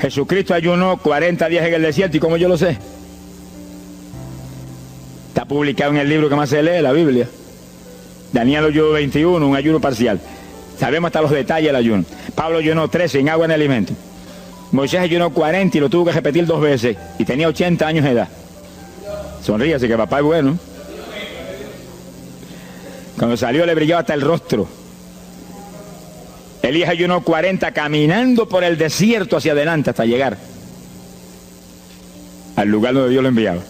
Jesucristo ayunó 40 días en el desierto, ¿y cómo yo lo sé? Está publicado en el libro que más se lee, la Biblia. Daniel ayunó 21, un ayuno parcial. Sabemos hasta los detalles del ayuno. Pablo ayunó 13, sin agua ni alimento. Moisés ayunó 40 y lo tuvo que repetir 2 veces. Y tenía 80 años de edad. Sonríase que papá es bueno. Cuando salió le brillaba hasta el rostro. Elías ayunó 40 caminando por el desierto hacia adelante hasta llegar al lugar donde Dios lo enviaba.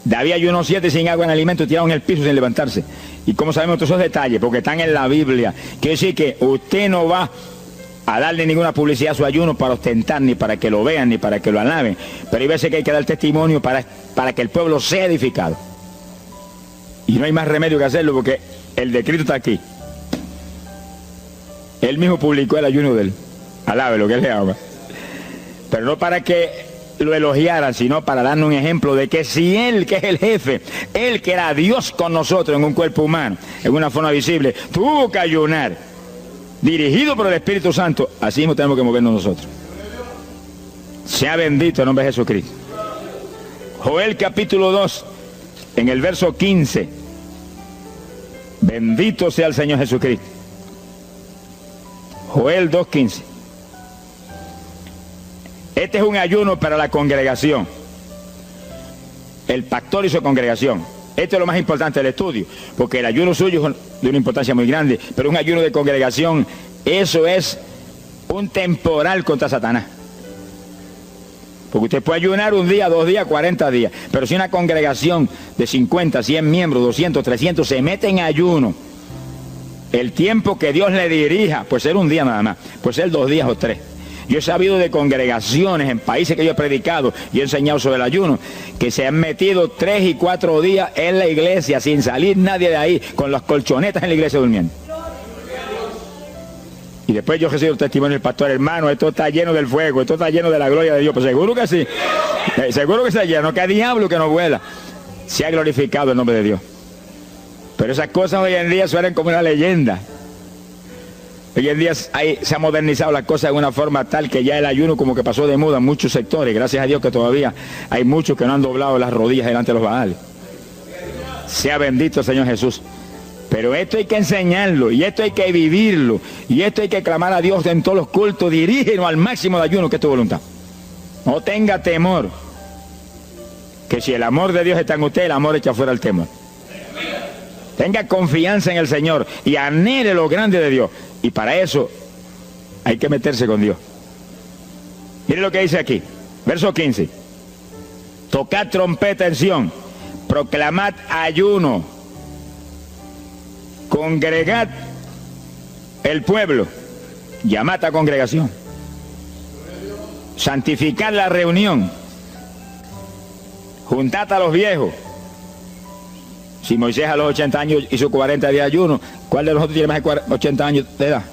David ayunó 7 sin agua ni alimento, tirado en el piso sin levantarse. ¿Y cómo sabemos todos esos detalles? Porque están en la Biblia. Quiere decir que usted no va a darle ninguna publicidad a su ayuno para ostentar, ni para que lo vean, ni para que lo alaben. Pero hay veces que hay que dar testimonio para que el pueblo sea edificado. Y no hay más remedio que hacerlo porque el decreto está aquí. Él mismo publicó el ayuno de él. Alabe lo que él le ama. Pero no para que lo elogiaran, sino para darnos un ejemplo de que si Él, que es el jefe, Él que era Dios con nosotros en un cuerpo humano, en una forma visible, tuvo que ayunar, dirigido por el Espíritu Santo, así mismo tenemos que movernos nosotros. Sea bendito el nombre de Jesucristo. Joel capítulo 2, en el verso 15. Bendito sea el Señor Jesucristo. Joel 2:15. Este es un ayuno para la congregación. El pastor y su congregación. Esto es lo más importante del estudio, porque el ayuno suyo es de una importancia muy grande, pero un ayuno de congregación, eso es un temporal contra Satanás. Porque usted puede ayunar 1 día, 2 días, 40 días, pero si una congregación de 50, 100 miembros, 200, 300 se mete en ayuno, el tiempo que Dios le dirija, puede ser 1 día nada más, puede ser 2 días o 3. Yo he sabido de congregaciones en países que yo he predicado y he enseñado sobre el ayuno, que se han metido 3 y 4 días en la iglesia sin salir nadie de ahí, con las colchonetas en la iglesia durmiendo. Y después yo recibo el testimonio del pastor, hermano, esto está lleno del fuego, esto está lleno de la gloria de Dios. Pues seguro que sí, seguro que está lleno, que diablo que no vuela. Se ha glorificado el nombre de Dios. Pero esas cosas hoy en día suenan como una leyenda. Hoy en día se ha modernizado las cosas de una forma tal que ya el ayuno como que pasó de moda en muchos sectores. Gracias a Dios que todavía hay muchos que no han doblado las rodillas delante de los Baales. Sea bendito el Señor Jesús. Pero esto hay que enseñarlo, y esto hay que vivirlo, y esto hay que clamar a Dios en todos los cultos. Dirígenos al máximo de ayuno, que es tu voluntad. No tenga temor, que si el amor de Dios está en usted, el amor echa fuera el temor. Tenga confianza en el Señor y anhele lo grande de Dios. Y para eso hay que meterse con Dios. Mire lo que dice aquí, verso 15. Tocad trompeta en Sión, proclamad ayuno, congregad el pueblo, llamad a congregación, santificad la reunión, juntad a los viejos. Si Moisés a los 80 años hizo 40 días de ayuno, ¿cuál de nosotros tiene más de 80 años de edad?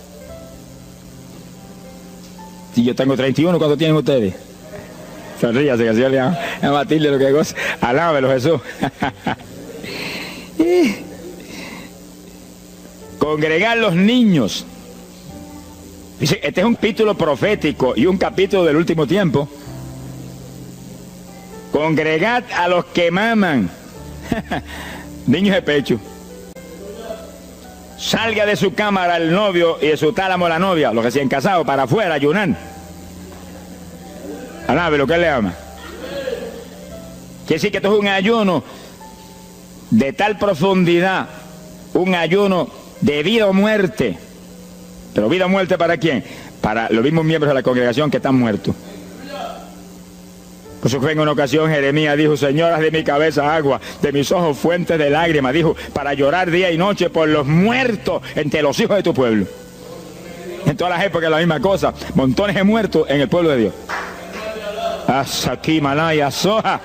Y yo tengo 31, ¿cuánto tienen ustedes? Sonríase, que el Señor le a Matilde lo que goza. Alábelo, Jesús. Congregar los niños. Dice, este es un capítulo profético y un capítulo del último tiempo. Congregad a los que maman. Niños de pecho. Salga de su cámara el novio y de su tálamo la novia, los recién casados, para afuera, ayunar. Alabe lo que él le ama. Quiere decir que esto es un ayuno de tal profundidad, un ayuno de vida o muerte. Pero vida o muerte ¿para quién? Para los mismos miembros de la congregación que están muertos. Por eso fue en una ocasión Jeremías dijo, Señor, haz de mi cabeza agua, de mis ojos fuentes de lágrimas, dijo, para llorar día y noche por los muertos entre los hijos de tu pueblo. En todas las épocas la misma cosa, montones de muertos en el pueblo de Dios. Asaki Malaya Soja.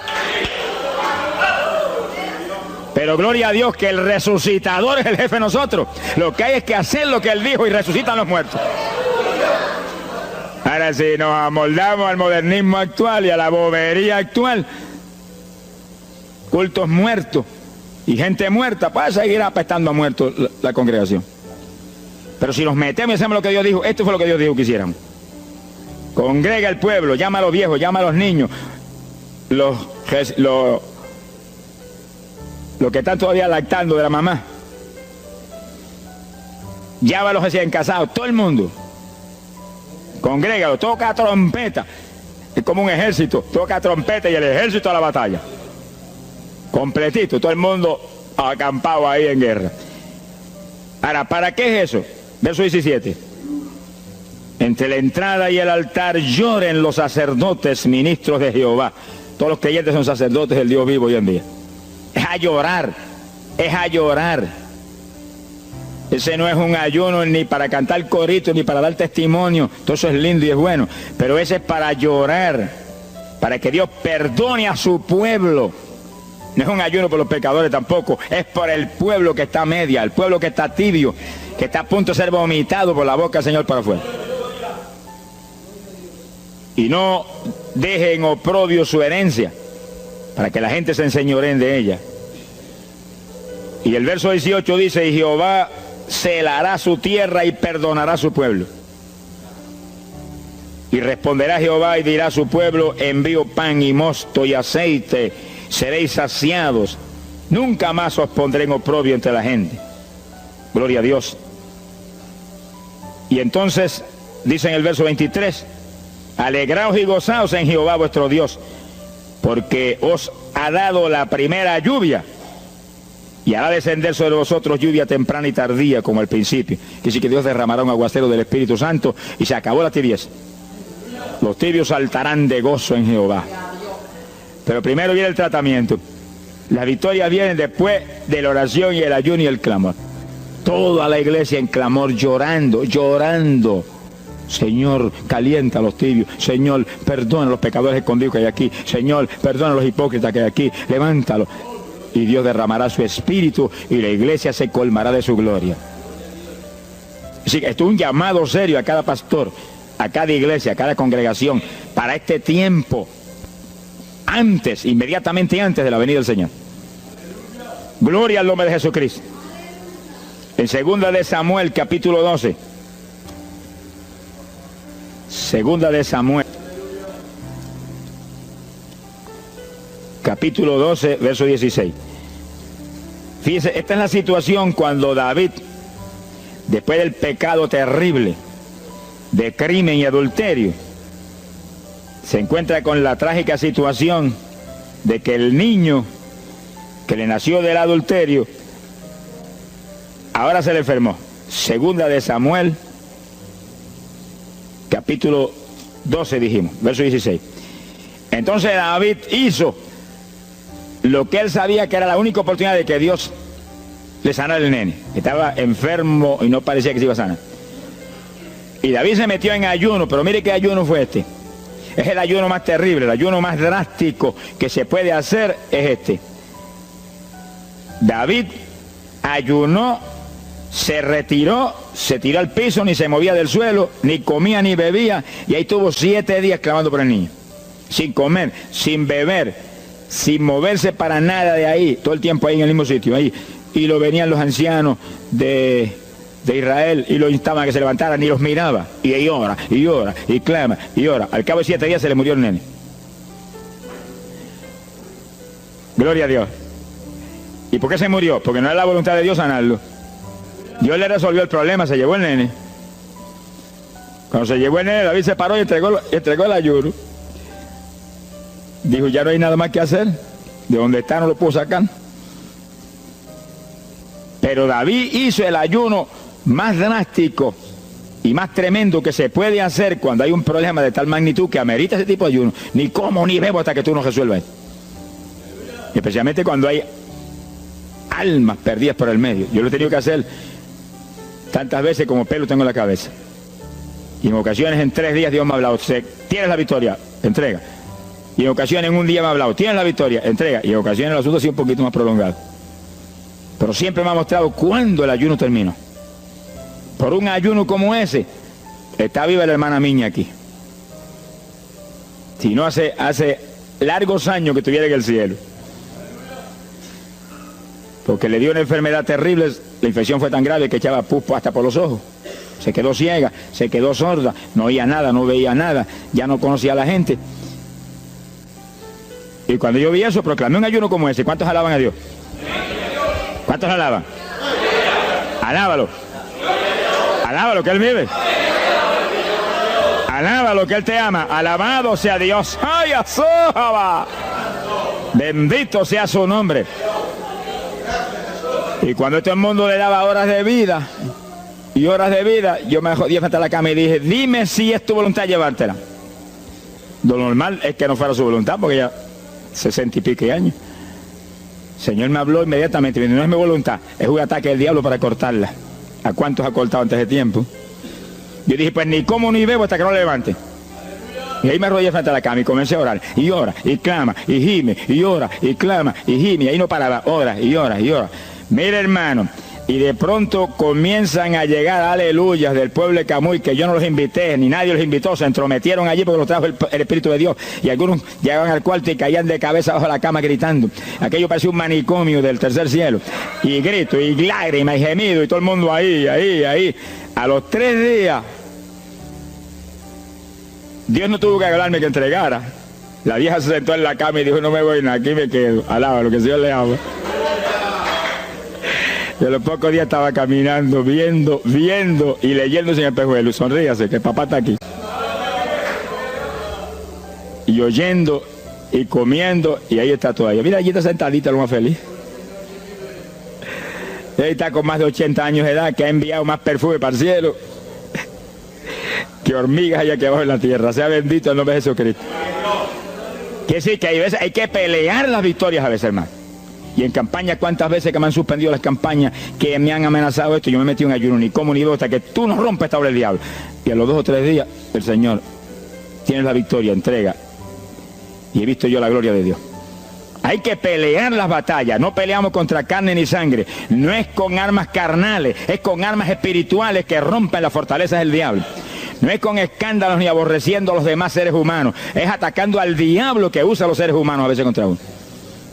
Pero gloria a Dios que el resucitador es el jefe de nosotros. Lo que hay es que hacer lo que él dijo y resucitan los muertos. Ahora si nos amoldamos al modernismo actual y a la bobería actual, cultos muertos y gente muerta, puede seguir apestando a muertos la congregación. Pero si nos metemos y hacemos lo que Dios dijo, esto fue lo que Dios dijo que hiciéramos. Congrega al pueblo, llama a los viejos, llama a los niños, los que están todavía lactando de la mamá. Llama a los recién casados, todo el mundo. Congrégalo, toca trompeta. Es como un ejército, toca trompeta y el ejército a la batalla. Completito, todo el mundo acampado ahí en guerra. Ahora, ¿para qué es eso? Verso 17. Entre la entrada y el altar lloren los sacerdotes, ministros de Jehová. Todos los creyentes son sacerdotes del Dios vivo hoy en día. Es a llorar, es a llorar. Ese no es un ayuno ni para cantar corito, ni para dar testimonio. Todo eso es lindo y es bueno. Pero ese es para llorar, para que Dios perdone a su pueblo. No es un ayuno por los pecadores tampoco. Es por el pueblo que está a media, el pueblo que está tibio, que está a punto de ser vomitado por la boca del Señor para afuera. Y no dejen oprobio su herencia, para que la gente se enseñoreen de ella. Y el verso 18 dice, y Jehová celará su tierra y perdonará a su pueblo. Y responderá Jehová y dirá a su pueblo, envío pan y mosto y aceite, seréis saciados, nunca más os pondré en oprobio entre la gente. Gloria a Dios. Y entonces, dice en el verso 23, alegraos y gozaos en Jehová vuestro Dios, porque os ha dado la primera lluvia, y hará descender sobre vosotros lluvia temprana y tardía como al principio. Que sí que Dios derramará un aguacero del Espíritu Santo y se acabó la tibieza. Los tibios saltarán de gozo en Jehová. Pero primero viene el tratamiento. Las victorias vienen después de la oración y el ayuno y el clamor. Toda la iglesia en clamor, llorando, llorando. Señor, calienta a los tibios. Señor, perdona a los pecadores escondidos que hay aquí. Señor, perdona a los hipócritas que hay aquí. Levántalos. Y Dios derramará su espíritu y la iglesia se colmará de su gloria. Así que esto es un llamado serio a cada pastor, a cada iglesia, a cada congregación, para este tiempo, antes, inmediatamente antes de la venida del Señor. Gloria al nombre de Jesucristo. En 2 de Samuel, capítulo 12. 2 de Samuel, capítulo 12, verso 16. Fíjese, esta es la situación cuando David, después del pecado terrible de crimen y adulterio, se encuentra con la trágica situación de que el niño que le nació del adulterio ahora se le enfermó. 2 de Samuel, capítulo 12 dijimos, verso 16. Entonces David hizo lo que él sabía que era la única oportunidad de que Dios le sanara al nene. Estaba enfermo y no parecía que se iba a sanar. Y David se metió en ayuno, pero mire qué ayuno fue este. Es el ayuno más terrible, el ayuno más drástico que se puede hacer es este. David ayunó se retiró, se tiró al piso, ni se movía del suelo, ni comía ni bebía, y ahí tuvo 7 días clamando por el niño, sin comer, sin beber, sin moverse para nada de ahí, todo el tiempo ahí en el mismo sitio, ahí. Y lo venían los ancianos de Israel y lo instaban a que se levantara, ni los miraba, y ahí ora, y clama, y ora. Al cabo de 7 días se le murió el nene. Gloria a Dios. ¿Y por qué se murió? Porque no era la voluntad de Dios sanarlo. Dios le resolvió el problema, se llevó el nene. Cuando se llevó el nene, David se paró y entregó el ayuno. Dijo, ya no hay nada más que hacer. De donde está no lo puedo sacar. Pero David hizo el ayuno más drástico y más tremendo que se puede hacer cuando hay un problema de tal magnitud que amerita ese tipo de ayuno. Ni como ni bebo hasta que tú no resuelvas. Especialmente cuando hay almas perdidas por el medio. Yo lo he tenido que hacer tantas veces como pelo tengo en la cabeza. Y en ocasiones en 3 días Dios me ha hablado, tienes la victoria, entrega. Y en ocasiones en un día me ha hablado, tienes la victoria, entrega. Y en ocasiones el asunto ha sido un poquito más prolongado. Pero siempre me ha mostrado cuándo el ayuno terminó. Por un ayuno como ese, está viva la hermana Miña aquí. Si no hace largos años que estuviera en el cielo. Porque le dio una enfermedad terrible, la infección fue tan grave que echaba pus hasta por los ojos. Se quedó ciega, se quedó sorda, no oía nada, no veía nada, ya no conocía a la gente. Y cuando yo vi eso, proclamé un ayuno como ese. ¿Cuántos alaban a Dios? ¿Cuántos alaban? Alábalo. Alábalo, que Él vive. Alábalo, que Él te ama. Alabado sea Dios. ¡Ay, azójaba! Bendito sea su nombre. Y cuando todo el mundo le daba horas de vida, yo me jodí frente a la cama y dije, dime si es tu voluntad llevártela. Lo normal es que no fuera su voluntad, porque ya 60 y pico años. El Señor me habló inmediatamente, no es mi voluntad, es un ataque del diablo para cortarla. ¿A cuántos ha cortado antes de tiempo? Yo dije, pues ni como ni bebo hasta que no la levante. Y ahí me arrodillé frente a la cama y comencé a orar. Y ora, y clama, y gime, y ora, y clama, y gime. Y ahí no paraba, ora, y ora, y ora. Mire, hermano, y de pronto comienzan a llegar aleluyas del pueblo de Camuy, que yo no los invité, ni nadie los invitó, se entrometieron allí porque los trajo el Espíritu de Dios. Y algunos llegaban al cuarto y caían de cabeza bajo la cama gritando. Aquello parecía un manicomio del tercer cielo. Y grito, y lágrimas, y gemido, y todo el mundo ahí. A los 3 días, Dios no tuvo que hablarme que entregara. La vieja se sentó en la cama y dijo, no me voy, aquí me quedo. Alaba lo que el Señor le ama. Y a los pocos días estaba caminando, viendo y leyéndose en el espejuelo. Sonríase, que papá está aquí. Y oyendo y comiendo, y ahí está todavía. Mira, allí está sentadita, lo más feliz. Y ahí está con más de 80 años de edad, que ha enviado más perfume para el cielo que hormigas allá aquí abajo en la tierra. Sea bendito el nombre de Jesucristo. Que sí, que hay que pelear las victorias a veces, hermano. Y en campaña, ¿cuántas veces que me han suspendido las campañas, que me han amenazado esto? Yo me metí en ayuno, ni como ni bebo, hasta que tú no rompes esta obra del diablo. Y a los 2 o 3 días, el Señor, tienes la victoria, entrega. Y he visto yo la gloria de Dios. Hay que pelear las batallas. No peleamos contra carne ni sangre. No es con armas carnales, es con armas espirituales que rompen las fortalezas del diablo. No es con escándalos ni aborreciendo a los demás seres humanos. Es atacando al diablo que usa a los seres humanos a veces contra uno.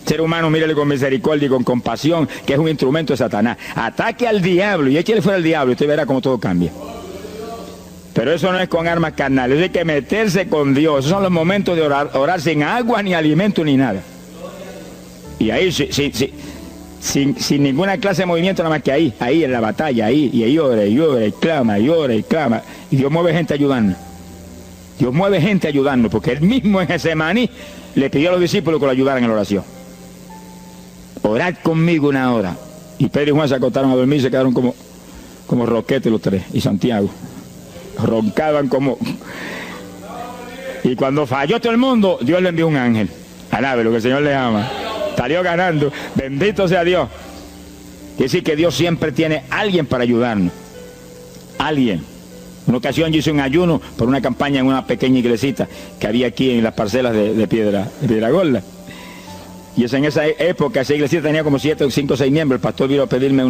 Ser humano, mírele con misericordia y con compasión, que es un instrumento de Satanás. Ataque al diablo y échale fuera al diablo y usted verá cómo todo cambia. Pero eso no es con armas carnales, hay que meterse con Dios. Esos son los momentos de orar sin agua, ni alimento, ni nada. Y ahí, sin ninguna clase de movimiento, nada más que ahí en la batalla, y ahí ora, y clama, y clama. Y Dios mueve gente ayudando. Dios mueve gente ayudando, porque Él mismo en Getsemaní le pidió a los discípulos que lo ayudaran en la oración. Orad conmigo 1 hora. Y Pedro y Juan se acostaron a dormir y se quedaron como roquetes los 3. Y Santiago. Roncaban como... Y cuando falló todo el mundo, Dios le envió un ángel. Alabe lo que el Señor le ama. Salió ganando. Bendito sea Dios. Quiere decir que Dios siempre tiene alguien para ayudarnos. Alguien. Una ocasión yo hice un ayuno por una campaña en una pequeña iglesita que había aquí en las parcelas de Piedra Gorda. Y en esa época esa iglesia tenía como 7, 5 o 6 miembros. El pastor vino a pedirme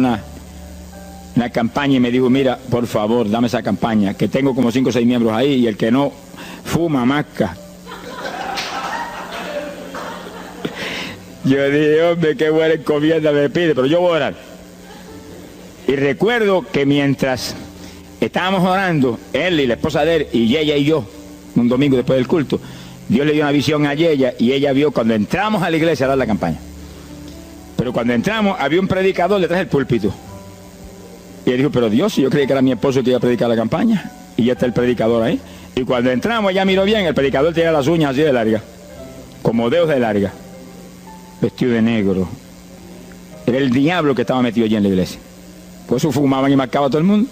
una campaña y me dijo, mira, por favor, dame esa campaña, que tengo como 5 o 6 miembros ahí y el que no fuma, masca. Yo dije, hombre, qué buena encomienda me pide, pero yo voy a orar. Y recuerdo que mientras estábamos orando, él y la esposa de él, y ella y yo, un domingo después del culto, Dios le dio una visión a ella y ella vio cuando entramos a la iglesia a dar la campaña. Pero cuando entramos había un predicador detrás del púlpito. Y él dijo, pero Dios, yo creí que era mi esposo que iba a predicar la campaña. Y ya está el predicador ahí. Y cuando entramos, ella miró bien, el predicador tenía las uñas así de largas, como dedos de larga, vestido de negro. Era el diablo que estaba metido allí en la iglesia. Por eso fumaban y marcaba a todo el mundo.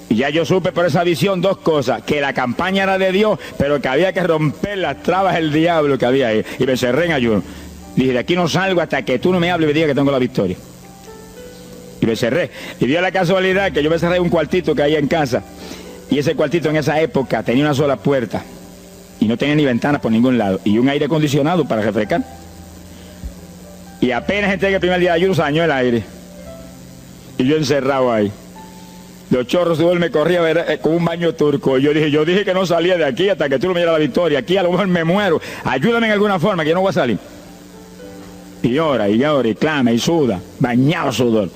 Y ya yo supe por esa visión 2 cosas, que la campaña era de Dios, pero que había que romper las trabas del diablo que había ahí. Y me cerré en ayuno. Dije, de aquí no salgo hasta que tú no me hables y me digas que tengo la victoria. Y me cerré. Y dio la casualidad que yo me cerré en un cuartito que hay en casa. Y ese cuartito en esa época tenía una sola puerta. Y no tenía ni ventanas por ningún lado. Y un aire acondicionado para refrescar. Y apenas entré el primer día de ayuno, se dañó el aire. Y yo encerrado ahí. Los chorros de sudor me corría con un baño turco. Y yo dije que no salía de aquí hasta que tú no me dieras la victoria. Aquí a lo mejor me muero. Ayúdame en alguna forma, que yo no voy a salir. Y llora, y clama, y suda. Bañado sudor.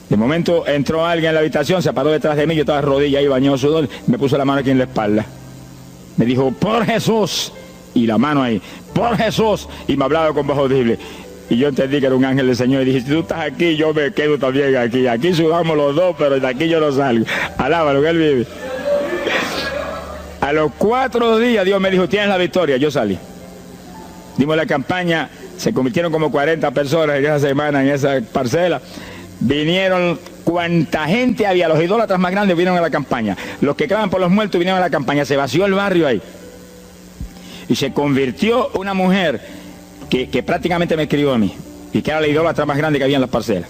De momento entró alguien en la habitación, se paró detrás de mí, yo estaba de rodillas ahí bañado sudor, me puso la mano aquí en la espalda. Me dijo, por Jesús. Y la mano ahí, por Jesús. Y me hablaba con voz audible. Y yo entendí que era un ángel del Señor y dije, si tú estás aquí, yo me quedo también aquí. Aquí sudamos los dos, pero de aquí yo no salgo. Alábalo, que Él vive. A los 4 días Dios me dijo, tienes la victoria. Yo salí. Dimos la campaña, se convirtieron como 40 personas en esa semana, en esa parcela. Vinieron cuanta gente había, los idólatras más grandes vinieron a la campaña. Los que claman por los muertos vinieron a la campaña. Se vació el barrio ahí. Y se convirtió una mujer que prácticamente me escribió a mí, y que era la idólatra más grande que había en las parcelas.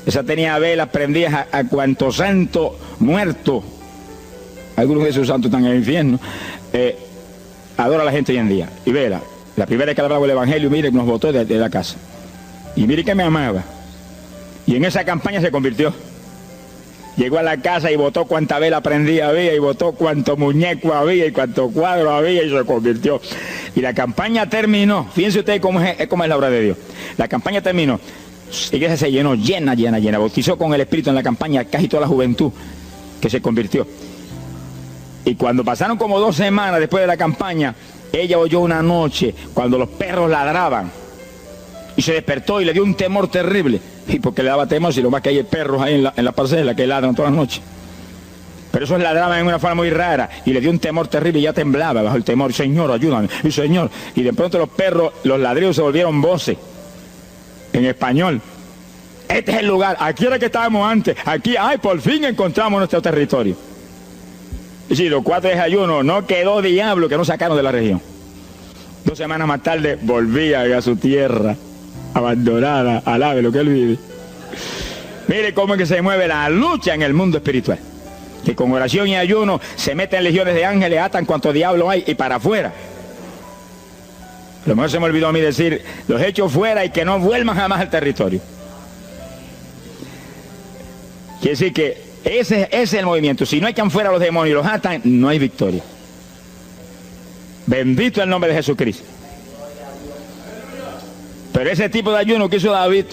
Esa tenía velas prendidas a cuantos santos muertos, algunos de esos santos están en el infierno, adora a la gente hoy en día. Y vela, la primera vez que hablaba el evangelio, mire, nos botó de la casa. Y mire que me amaba. Y en esa campaña se convirtió. Llegó a la casa y botó cuanta vela prendida había, y botó cuánto muñeco había, y cuánto cuadro había, y se convirtió. Y la campaña terminó. Fíjense ustedes cómo es la obra de Dios. La campaña terminó. La iglesia se llenó, llena. Bautizó con el Espíritu en la campaña casi toda la juventud que se convirtió. Y cuando pasaron como 2 semanas después de la campaña, ella oyó una noche cuando los perros ladraban. Y se despertó y le dio un temor terrible. Y porque le daba temor, si lo más que hay perros ahí en la parcela que ladran todas las noches. Pero esos ladraban en una forma muy rara y le dio un temor terrible y ya temblaba bajo el temor. Señor, ayúdame, y Señor. Y de pronto los perros, los ladridos se volvieron voces en español. Este es el lugar, aquí era que estábamos antes, aquí, ay, por fin encontramos nuestro territorio. Y si los 4 días de ayuno, no quedó diablo que no sacaron de la región. 2 semanas más tarde volvía a su tierra abandonada, alabe lo que Él vive. Mire cómo es que se mueve la lucha en el mundo espiritual. Que con oración y ayuno se meten legiones de ángeles, atan cuanto diablo hay y para afuera. A lo mejor se me olvidó a mí decir, los echo fuera y que no vuelvan jamás al territorio. Quiere decir que ese es el movimiento. Si no echan fuera a los demonios y los atan, no hay victoria. Bendito el nombre de Jesucristo. Pero ese tipo de ayuno que hizo David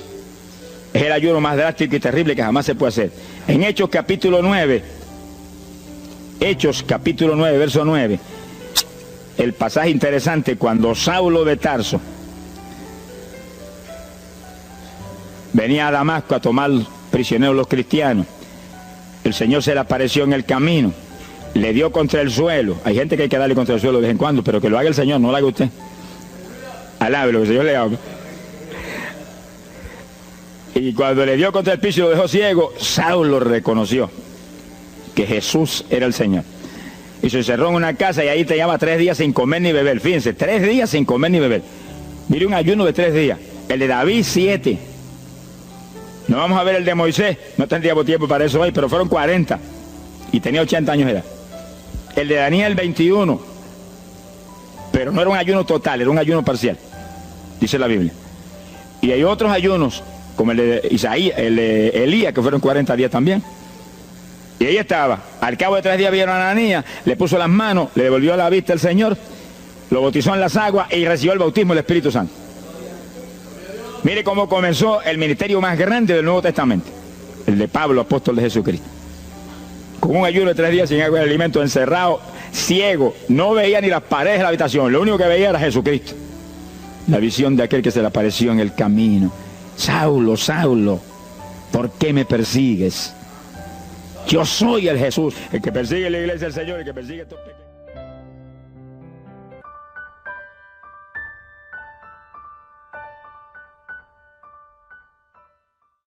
es el ayuno más drástico y terrible que jamás se puede hacer. En Hechos capítulo 9, verso 9, el pasaje interesante, cuando Saulo de Tarso venía a Damasco a tomar prisioneros los cristianos, el Señor se le apareció en el camino, le dio contra el suelo. Hay gente que hay que darle contra el suelo de vez en cuando, pero que lo haga el Señor, no lo haga usted. Alabe lo que el Señor le haga. Y cuando le dio contra el piso y lo dejó ciego, Saulo reconoció que Jesús era el Señor. Y se encerró en una casa y ahí te lleva 3 días sin comer ni beber. Fíjense, 3 días sin comer ni beber. Mire, un ayuno de 3 días. El de David, 7. No vamos a ver el de Moisés, no tendríamos tiempo para eso hoy, pero fueron 40. Y tenía 80 años de edad. El de Daniel, 21. Pero no era un ayuno total, era un ayuno parcial, dice la Biblia. Y hay otros ayunos como el de Isaías, el de Elías, que fueron 40 días también. Y ahí estaba. Al cabo de 3 días vieron a Ananías, le puso las manos, le devolvió la vista al Señor, lo bautizó en las aguas y recibió el bautismo del Espíritu Santo. Mire cómo comenzó el ministerio más grande del Nuevo Testamento, el de Pablo, apóstol de Jesucristo. Con un ayuno de 3 días sin agua y alimento, encerrado, ciego, no veía ni las paredes de la habitación, lo único que veía era Jesucristo. La visión de aquel que se le apareció en el camino. Saulo, Saulo, ¿por qué me persigues? Yo soy el Jesús, el que persigue la iglesia del Señor, el que persigue estos pequeños.